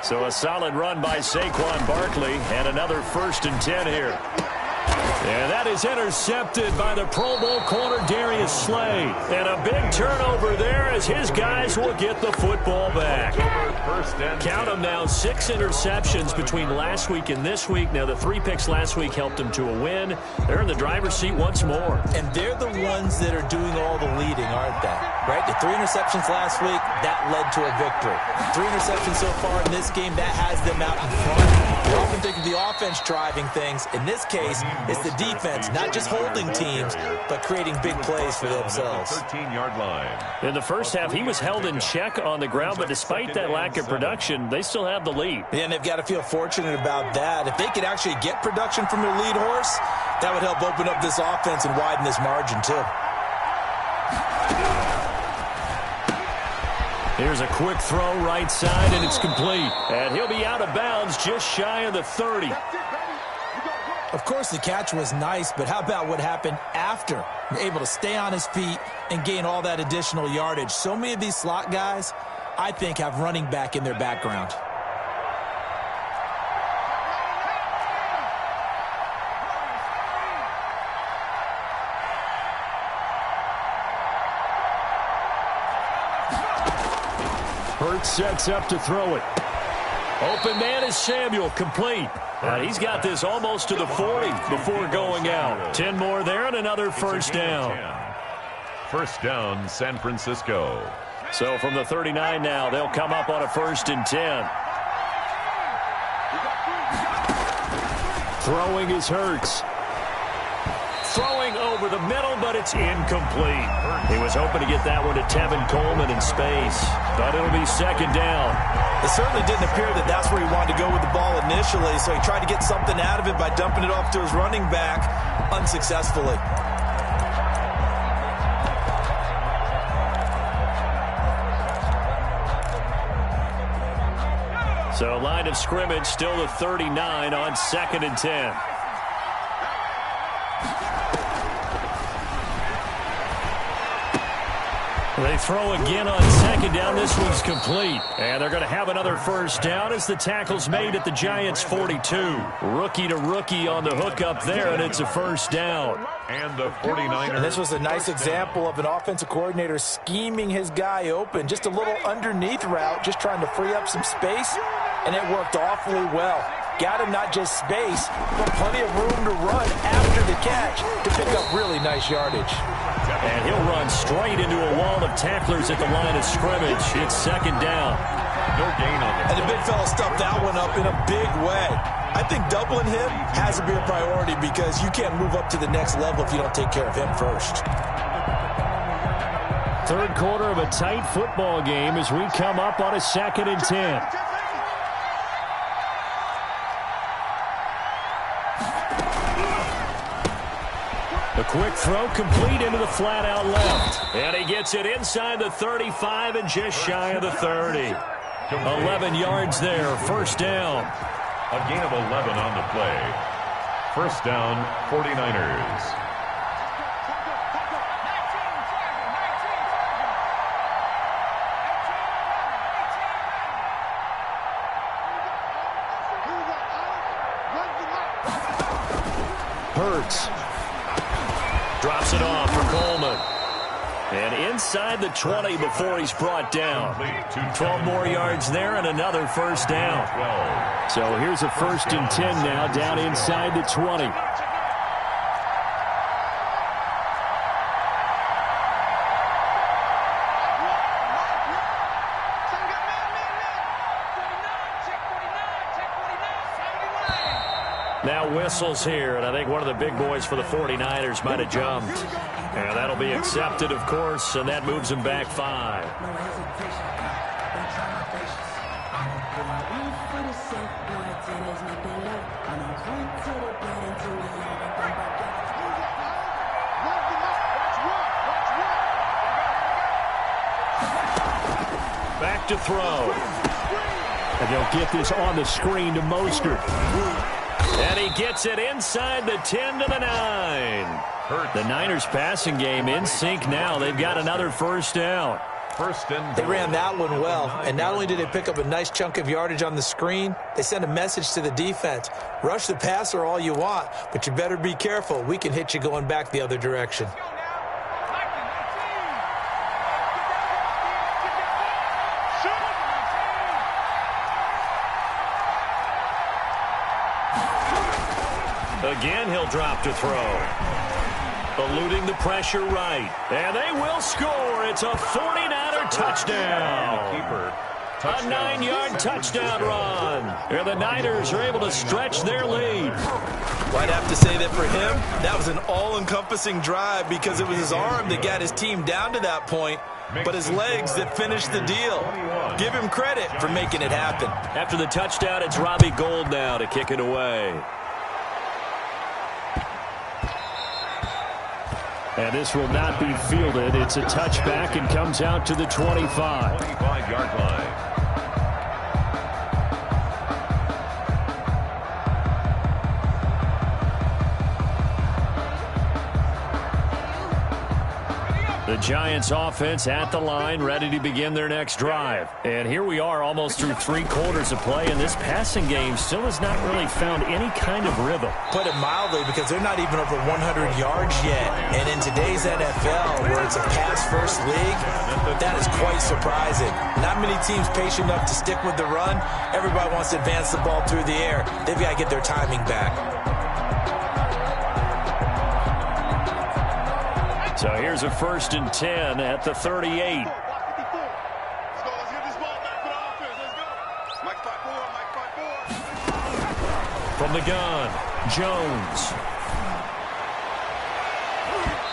So a solid run by Saquon Barkley, and another 1st and 10 here. And that is intercepted by the Pro Bowl corner Darius Slay. And a big turnover there as his guys will get the football back. Count them now, 6 interceptions between last week and this week. Now, the 3 picks last week helped them to a win. They're in the driver's seat once more. And they're the ones that are doing all the leading, aren't they? Right? The 3 interceptions last week, that led to a victory. 3 interceptions so far in this game, that has them out in front. We often think of the offense driving things. In this case, it's the defense, not just holding teams, but creating big plays for themselves. 13-yard line. In the first half, he was held in check on the ground, but despite that lack of production, they still have the lead. And they've got to feel fortunate about that. If they could actually get production from their lead horse, that would help open up this offense and widen this margin, too. Here's a quick throw right side, and it's complete. And he'll be out of bounds just shy of the 30. Of course, the catch was nice, but how about what happened after? Able to stay on his feet and gain all that additional yardage. So many of these slot guys, I think, have running back in their background. Hurts sets up to throw it. Open man is Samuel, complete. He's got this almost to the 40 before going out. 10 more there and another first down. First down, San Francisco. So from the 39 now, they'll come up on a 1st and 10. Throwing is Hurts. Throwing over the middle, but it's incomplete. He was hoping to get that one to Tevin Coleman in space, but it'll be 2nd down. It certainly didn't appear that that's where he wanted to go with the ball initially, so he tried to get something out of it by dumping it off to his running back unsuccessfully. So line of scrimmage still the 39 on 2nd and 10. They throw again on 2nd down. This one's complete. And they're going to have another first down as the tackle's made at the Giants' 42. Rookie to rookie on the hook up there, and it's a first down. And the 49ers. And this was a nice example of an offensive coordinator scheming his guy open. Just a little underneath route, just trying to free up some space, and it worked awfully well. Got him not just space, but plenty of room to run after the catch to pick up really nice yardage. And he'll run straight into a wall of tacklers at the line of scrimmage. It's 2nd down. No gain on it. And the big fella stuffed that one up in a big way. I think doubling him has to be a priority because you can't move up to the next level if you don't take care of him first. Third quarter of a tight football game as we come up on a 2nd and 10. The quick throw complete into the flat out left. And he gets it inside the 35 and just shy of the 30. 11 yards there, first down. A gain of 11 on the play. First down, 49ers. Hurts. Drops it off for Coleman. And inside the 20 before he's brought down. 12 more yards there and another first down. So here's a 1st and 10 now down inside the 20. Now whistles here, and I think one of the big boys for the 49ers might have jumped. And that'll be accepted, of course, and that moves him back 5. Back to throw. And they'll get this on the screen to Mostert. And he gets it inside the 10 to the 9. The Niners passing game in sync now. They've got another first down. They ran that one well, and not only did they pick up a nice chunk of yardage on the screen, they sent a message to the defense. Rush the passer all you want, but you better be careful. We can hit you going back the other direction. Again, he'll drop to throw. Eluding the pressure right. And they will score. It's a 49er touchdown. A 9-yard touchdown run. And the Niners are able to stretch their lead. Well, I'd have to say that for him, that was an all-encompassing drive because it was his arm that got his team down to that point, but his legs that finished the deal. Give him credit for making it happen. After the touchdown, it's Robbie Gould now to kick it away. And this will not be fielded. It's a touchback and comes out to the 25. 25-yard line. The Giants offense at the line, ready to begin their next drive. And here we are almost through 3 quarters of play, and this passing game still has not really found any kind of rhythm. Put it mildly, because they're not even over 100 yards yet. And in today's NFL, where it's a pass-first league, that is quite surprising. Not many teams patient enough to stick with the run. Everybody wants to advance the ball through the air. They've got to get their timing back. So here's a 1st and 10 at the 38. Let's go. Let's get this ball back for the offense. Let's go. Mike 5-4. From the gun, Jones.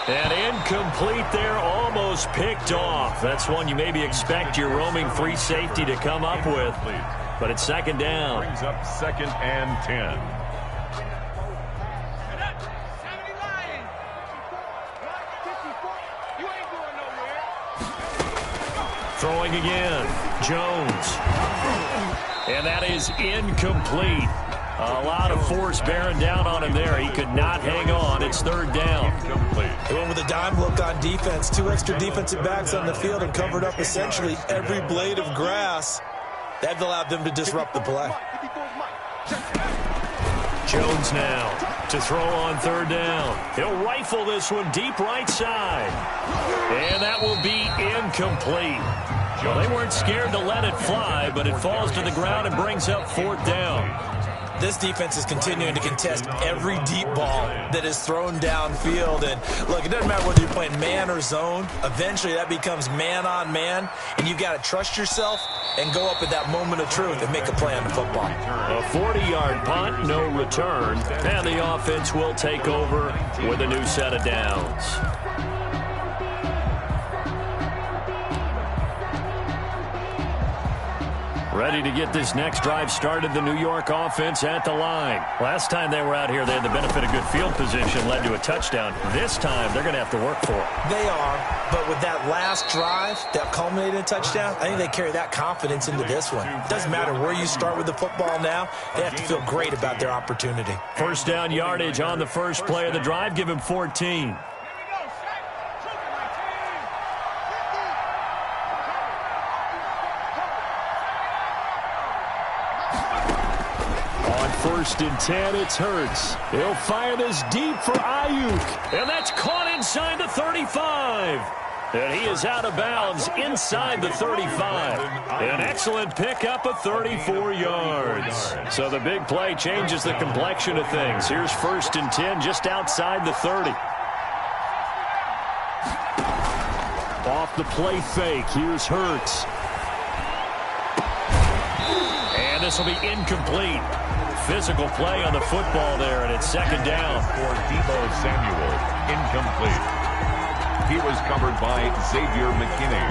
And incomplete there, almost picked off. That's one you maybe expect your roaming free safety to come up with. But it's 2nd down. Brings up 2nd and 10. Throwing again, Jones. And that is incomplete. A lot of force bearing down on him there. He could not hang on. It's 3rd down. They went with a dime look on defense. 2 extra defensive backs on the field and covered up essentially every blade of grass. That allowed them to disrupt the play. Jones now to throw on 3rd down. He'll rifle this one deep right side. And that will be incomplete. Well, they weren't scared to let it fly, but it falls to the ground and brings up 4th down. This defense is continuing to contest every deep ball that is thrown downfield. And, look, it doesn't matter whether you're playing man or zone. Eventually, that becomes man-on-man, and you've got to trust yourself and go up at that moment of truth and make a play on the football. A 40-yard punt, no return, and the offense will take over with a new set of downs. Ready to get this next drive started, the New York offense at the line. Last time they were out here, they had the benefit of good field position, led to a touchdown. This time, they're going to have to work for it. They are, but with that last drive that culminated in a touchdown, I think they carry that confidence into this one. Doesn't matter where you start with the football now, they have to feel great about their opportunity. 1st down yardage on the first play of the drive, give him 14. 1st and 10. It's Hurts. He'll fire this deep for Ayuk. And that's caught inside the 35. And he is out of bounds inside the 35. An excellent pickup of 34 yards. So the big play changes the complexion of things. Here's 1st and 10 just outside the 30. Off the play fake. Here's Hurts. And this will be incomplete. Physical play on the football there, and it's 2nd down. For Deebo Samuel, incomplete. He was covered by Xavier McKinney.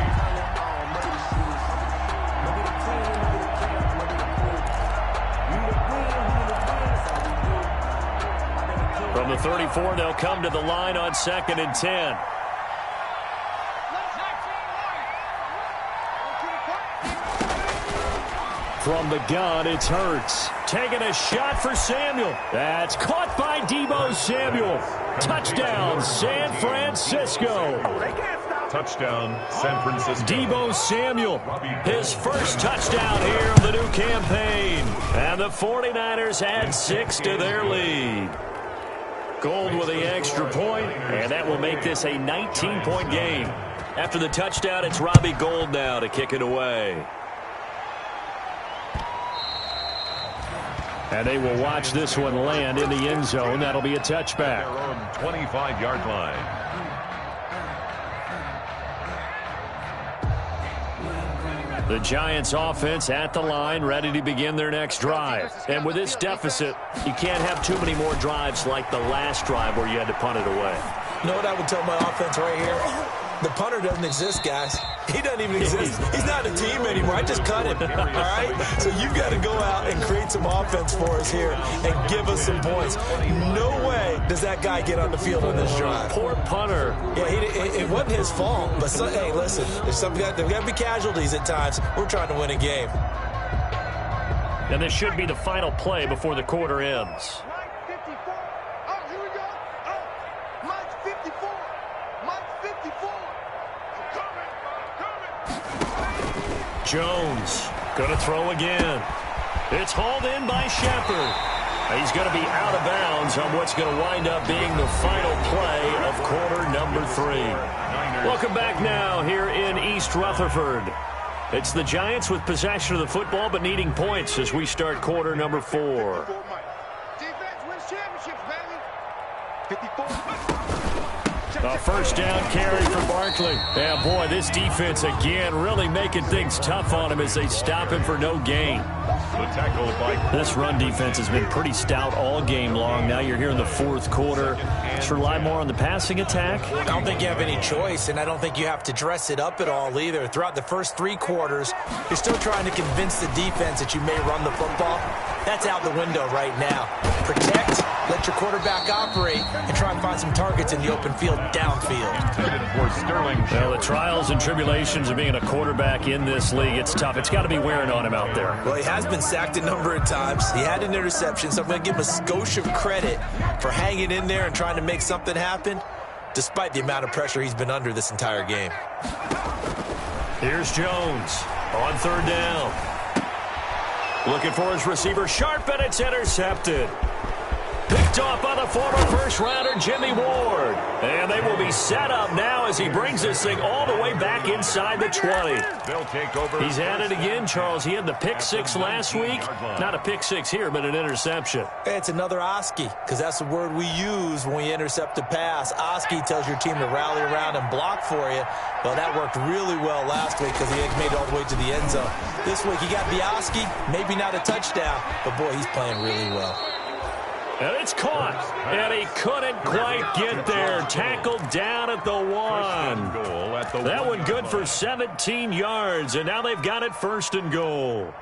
From the 34, they'll come to the line on 2nd and 10. From the gun, it's Hurts. Taking a shot for Samuel. That's caught by Deebo Samuel. Touchdown, San Francisco. Touchdown, San Francisco. Deebo Samuel, his first touchdown here of the new campaign. And the 49ers add 6 to their lead. Gold with the extra point, and that will make this a 19-point game. After the touchdown, it's Robbie Gould now to kick it away. And they will watch this one land in the end zone. That'll be a touchback. Their own 25-yard line. The Giants offense at the line, ready to begin their next drive. And with this deficit, you can't have too many more drives like the last drive where you had to punt it away. You know what I would tell my offense right here? The punter doesn't exist, guys. He doesn't even exist. He's not a team anymore. I just cut him, all right? So you've got to go out and create some offense for us here and give us some points. No way does that guy get on the field on this drive. Poor punter. Yeah, it wasn't his fault. But, hey, listen, there's got to be casualties at times. We're trying to win a game. And this should be the final play before the quarter ends. Jones going to throw again. It's hauled in by Shepard. He's going to be out of bounds on what's going to wind up being the final play of quarter number 3. Welcome back now here in East Rutherford. It's the Giants with possession of the football but needing points as we start quarter number 4. Defense wins championships, baby. 54. A first down carry for Barkley. Yeah, boy, this defense again really making things tough on him as they stop him for no gain. The tackle by this run defense has been pretty stout all game long. Now you're here in the 4th quarter. Let's rely more on the passing attack. I don't think you have any choice, and I don't think you have to dress it up at all either. Throughout the first 3 quarters, you're still trying to convince the defense that you may run the football. That's out the window right now. Protect, let your quarterback operate, and try and find some targets in the open field downfield. for Sterling. Well, the trials and tribulations of being a quarterback in this league, it's tough. It's got to be wearing on him out there. Well, he has been sacked a number of times. He had an interception, so I'm going to give him a skosh of credit for hanging in there and trying to make something happen, despite the amount of pressure he's been under this entire game. Here's Jones on 3rd down. Looking for his receiver, sharp, and it's intercepted. Picked off by the former first-rounder Jimmy Ward. And they will be set up now as he brings this thing all the way back inside the 20. They'll take over. He's at it again, Charles. He had the pick six last week. Not a pick six here, but an interception. It's another Oski, because that's the word we use when we intercept a pass. Oski tells your team to rally around and block for you. Well, that worked really well last week because he made it all the way to the end zone. This week he got the Oski, maybe not a touchdown, but boy, he's playing really well. And it's caught, and he couldn't quite get there. Tackled down at the 1. That one good for 17 yards, and now they've got it 1st and goal.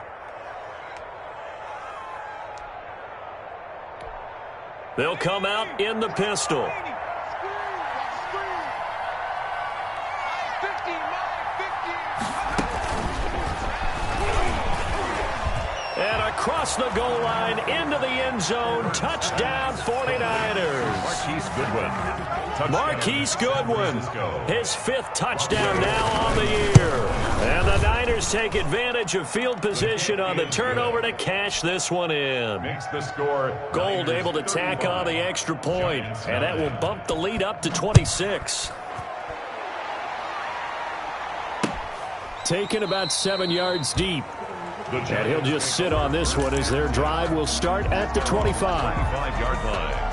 They'll come out in the pistol. across the goal line, into the end zone. Touchdown, 49ers. Marquise Goodwin, his 5th touchdown now on the year. And the Niners take advantage of field position on the turnover to cash this one in. Gold able to tack on the extra point, and that will bump the lead up to 26. Taken about 7 yards deep. And he'll just sit on this one as their drive will start at the 25-yard line.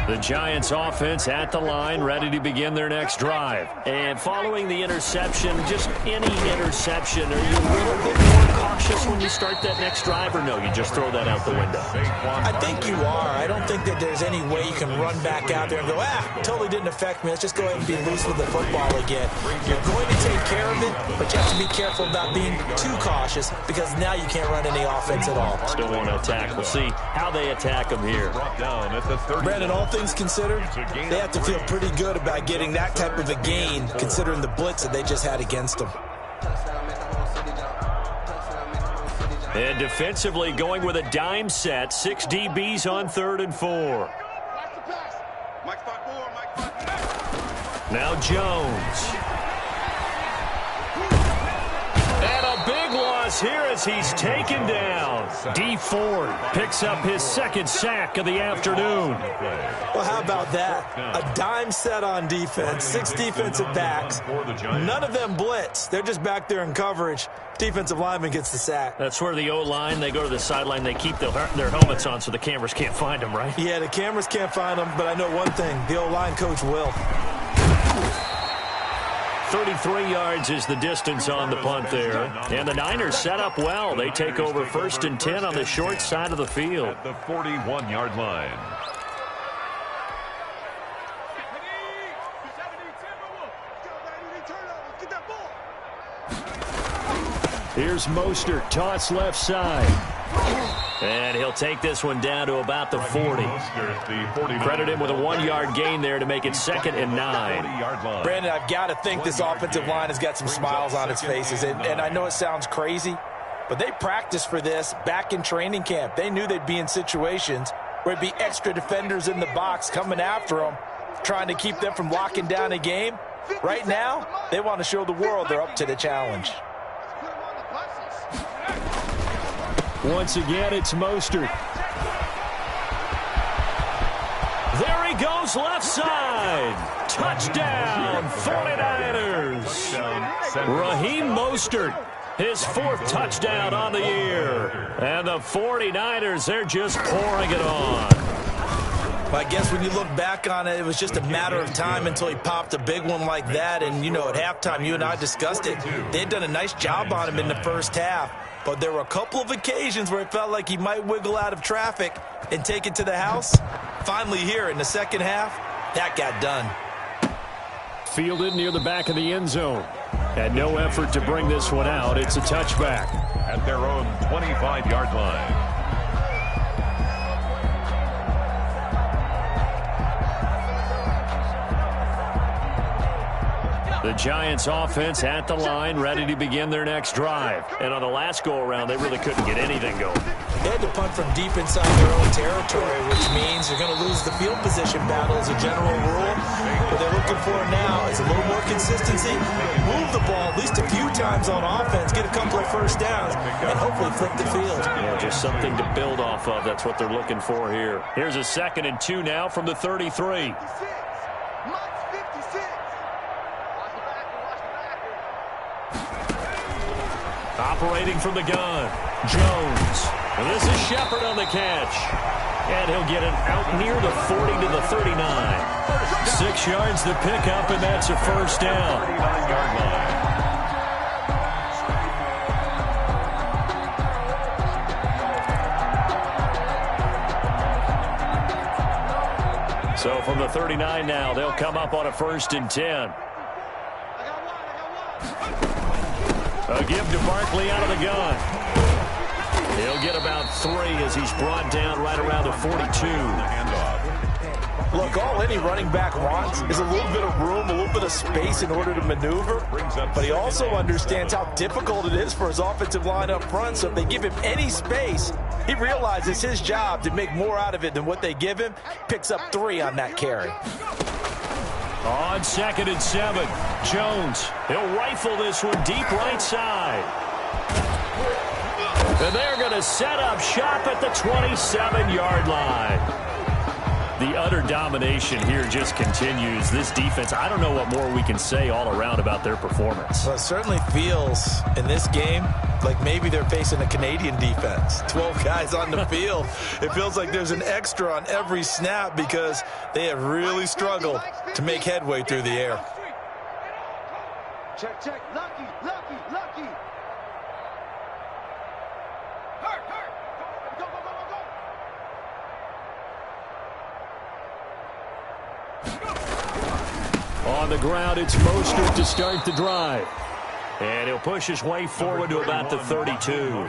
The Giants offense at the line, ready to begin their next drive. And following the interception, just any interception, are you a little bit more cautious when you start that next drive, or no, you just throw that out the window? I think you are. I don't think that there's any way you can run back out there and go, totally didn't affect me. Let's just go ahead and be loose with the football again. You're going to take care of it, but you have to be careful about being too cautious because now you can't run any offense at all. Still want to attack. We'll see how they attack them here. Brandon, all things considered, they have to feel pretty good about getting that type of a gain considering the blitz that they just had against them. And defensively going with a dime set, 6 DBs on 3rd and 4. Now Jones. And a big loss here as he's taken down. D. Ford picks up his 2nd sack of the afternoon. Well, how about that? A dime set on defense, 6 defensive backs. None of them blitz. They're just back there in coverage. Defensive lineman gets the sack. That's where the O-line, they go to the sideline, they keep their helmets on so the cameras can't find them, right? Yeah, the cameras can't find them, but I know one thing. The O-line coach will. 33 yards is the distance on the punt there. And the Niners set up well. They take over 1st and 10 on the short side of the field. At the 41-yard line. Here's Mostert, toss left side. And he'll take this one down to about the 40. Credit him with a 1-yard gain there to make it 2nd and 9. Brandon, I've got to think this offensive line has got some smiles on its faces. And I know it sounds crazy, but they practiced for this back in training camp. They knew they'd be in situations where it'd be extra defenders in the box coming after them, trying to keep them from locking down a game. Right now, they want to show the world they're up to the challenge. Once again, it's Mostert. There he goes, left side. Touchdown, 49ers. Raheem Mostert, his 4th touchdown on the year. And the 49ers, they're just pouring it on. I guess when you look back on it, it was just a matter of time until he popped a big one like that. And, you know, at halftime, you and I discussed it. They had done a nice job on him in the first half. But there were a couple of occasions where it felt like he might wiggle out of traffic and take it to the house. Finally here in the second half, that got done. Fielded near the back of the end zone. Had no effort to bring this one out. It's a touchback. At their own 25-yard line. The Giants offense at the line, ready to begin their next drive. And on the last go-around, they really couldn't get anything going. They had to punt from deep inside their own territory, which means they're going to lose the field position battle as a general rule. What they're looking for now is a little more consistency, move the ball at least a few times on offense, get a couple of first downs, and hopefully flip the field. Yeah, just something to build off of. That's what they're looking for here. Here's a 2nd and 2 now from the 33. Operating from the gun, Jones. And this is Shepard on the catch. And he'll get it out near the 40 to the 39. 6 yards to pick up, and that's a first down. 39-yard line. So from the 39 now, they'll come up on a 1st and 10. A give to Barkley out of the gun. He'll get about 3 as he's brought down right around the 42. Look, all any running back wants is a little bit of room, a little bit of space in order to maneuver. But he also understands how difficult it is for his offensive line up front. So if they give him any space, he realizes his job to make more out of it than what they give him. Picks up 3 on that carry. On 2nd and 7, Jones. He'll rifle this one deep right side. And they're going to set up shop at the 27-yard line. The utter domination here just continues. This defense, I don't know what more we can say all around about their performance. Well, it certainly feels in this game like maybe they're facing a Canadian defense. 12 guys on the field. It feels like there's an extra on every snap because they have really struggled to make headway through the air. Check, check. Lucky, lucky, lucky. Hurt, hurt. Go, go, go, go, go. On the ground, it's Mostert to start the drive. And he'll push his way forward to about the 32.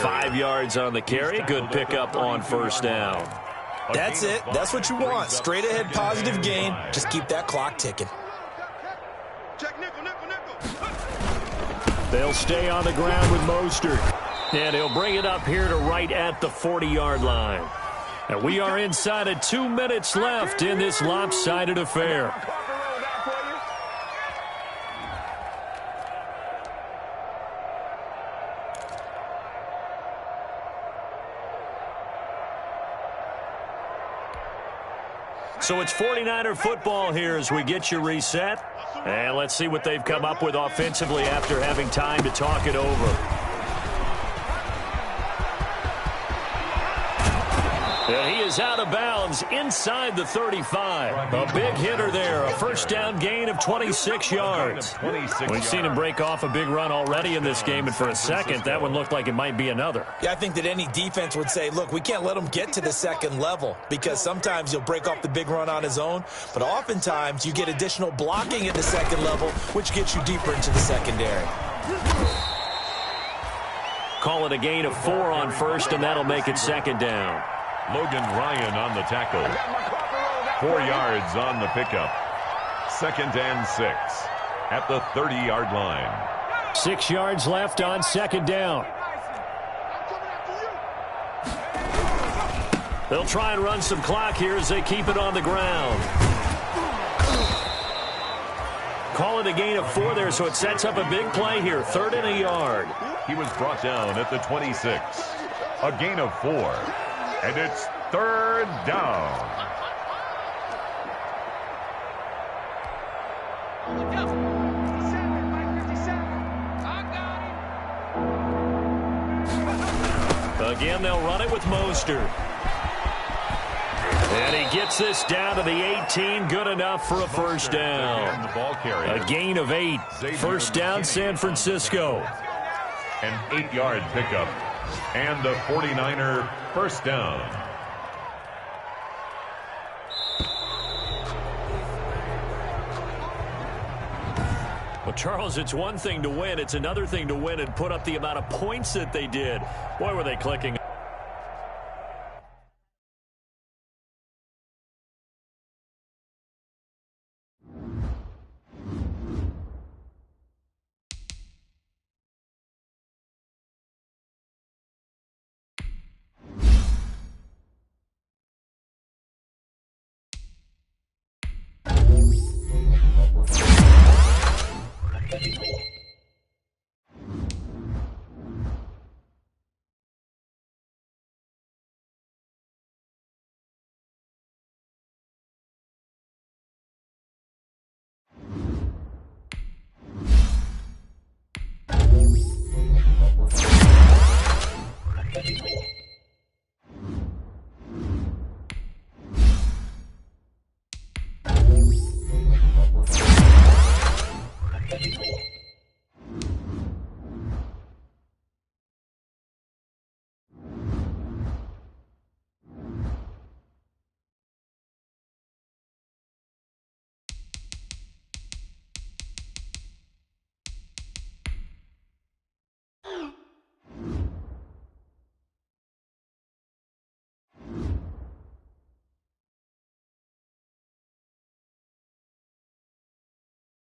5 yards on the carry. Good pickup on first down. That's it. That's what you want. Straight ahead positive gain. Just keep that clock ticking. Check nickel, nickel, nickel. They'll stay on the ground with Mostert. And he'll bring it up here to right at the 40-yard line. And we are inside of 2 minutes left in this lopsided affair. So it's 49er football here as we get you reset. And let's see what they've come up with offensively after having time to talk it over. And he is out of bounds inside the 35. A big hitter there. A first down gain of 26 yards. We've seen him break off a big run already in this game, and for a second, that one looked like it might be another. Yeah, I think that any defense would say, look, we can't let him get to the second level because sometimes he'll break off the big run on his own, but oftentimes you get additional blocking at the second level, which gets you deeper into the secondary. Call it a gain of 4 on first, and that'll make it second down. Logan Ryan on the tackle. 4 yards on the pickup. 2nd and 6 at the 30-yard line. 6 yards left on second down. They'll try and run some clock here as they keep it on the ground. Call it a gain of 4 there, so it sets up a big play here. 3rd and a yard. He was brought down at the 26. A gain of 4. And it's 3rd down. Again, they'll run it with Mostert. And he gets this down to the 18. Good enough for a first down. A gain of 8. First down, San Francisco. An 8-yard pickup. And a 49er first down. Well, Charles, it's one thing to win. It's another thing to win and put up the amount of points that they did. Boy, were they clicking.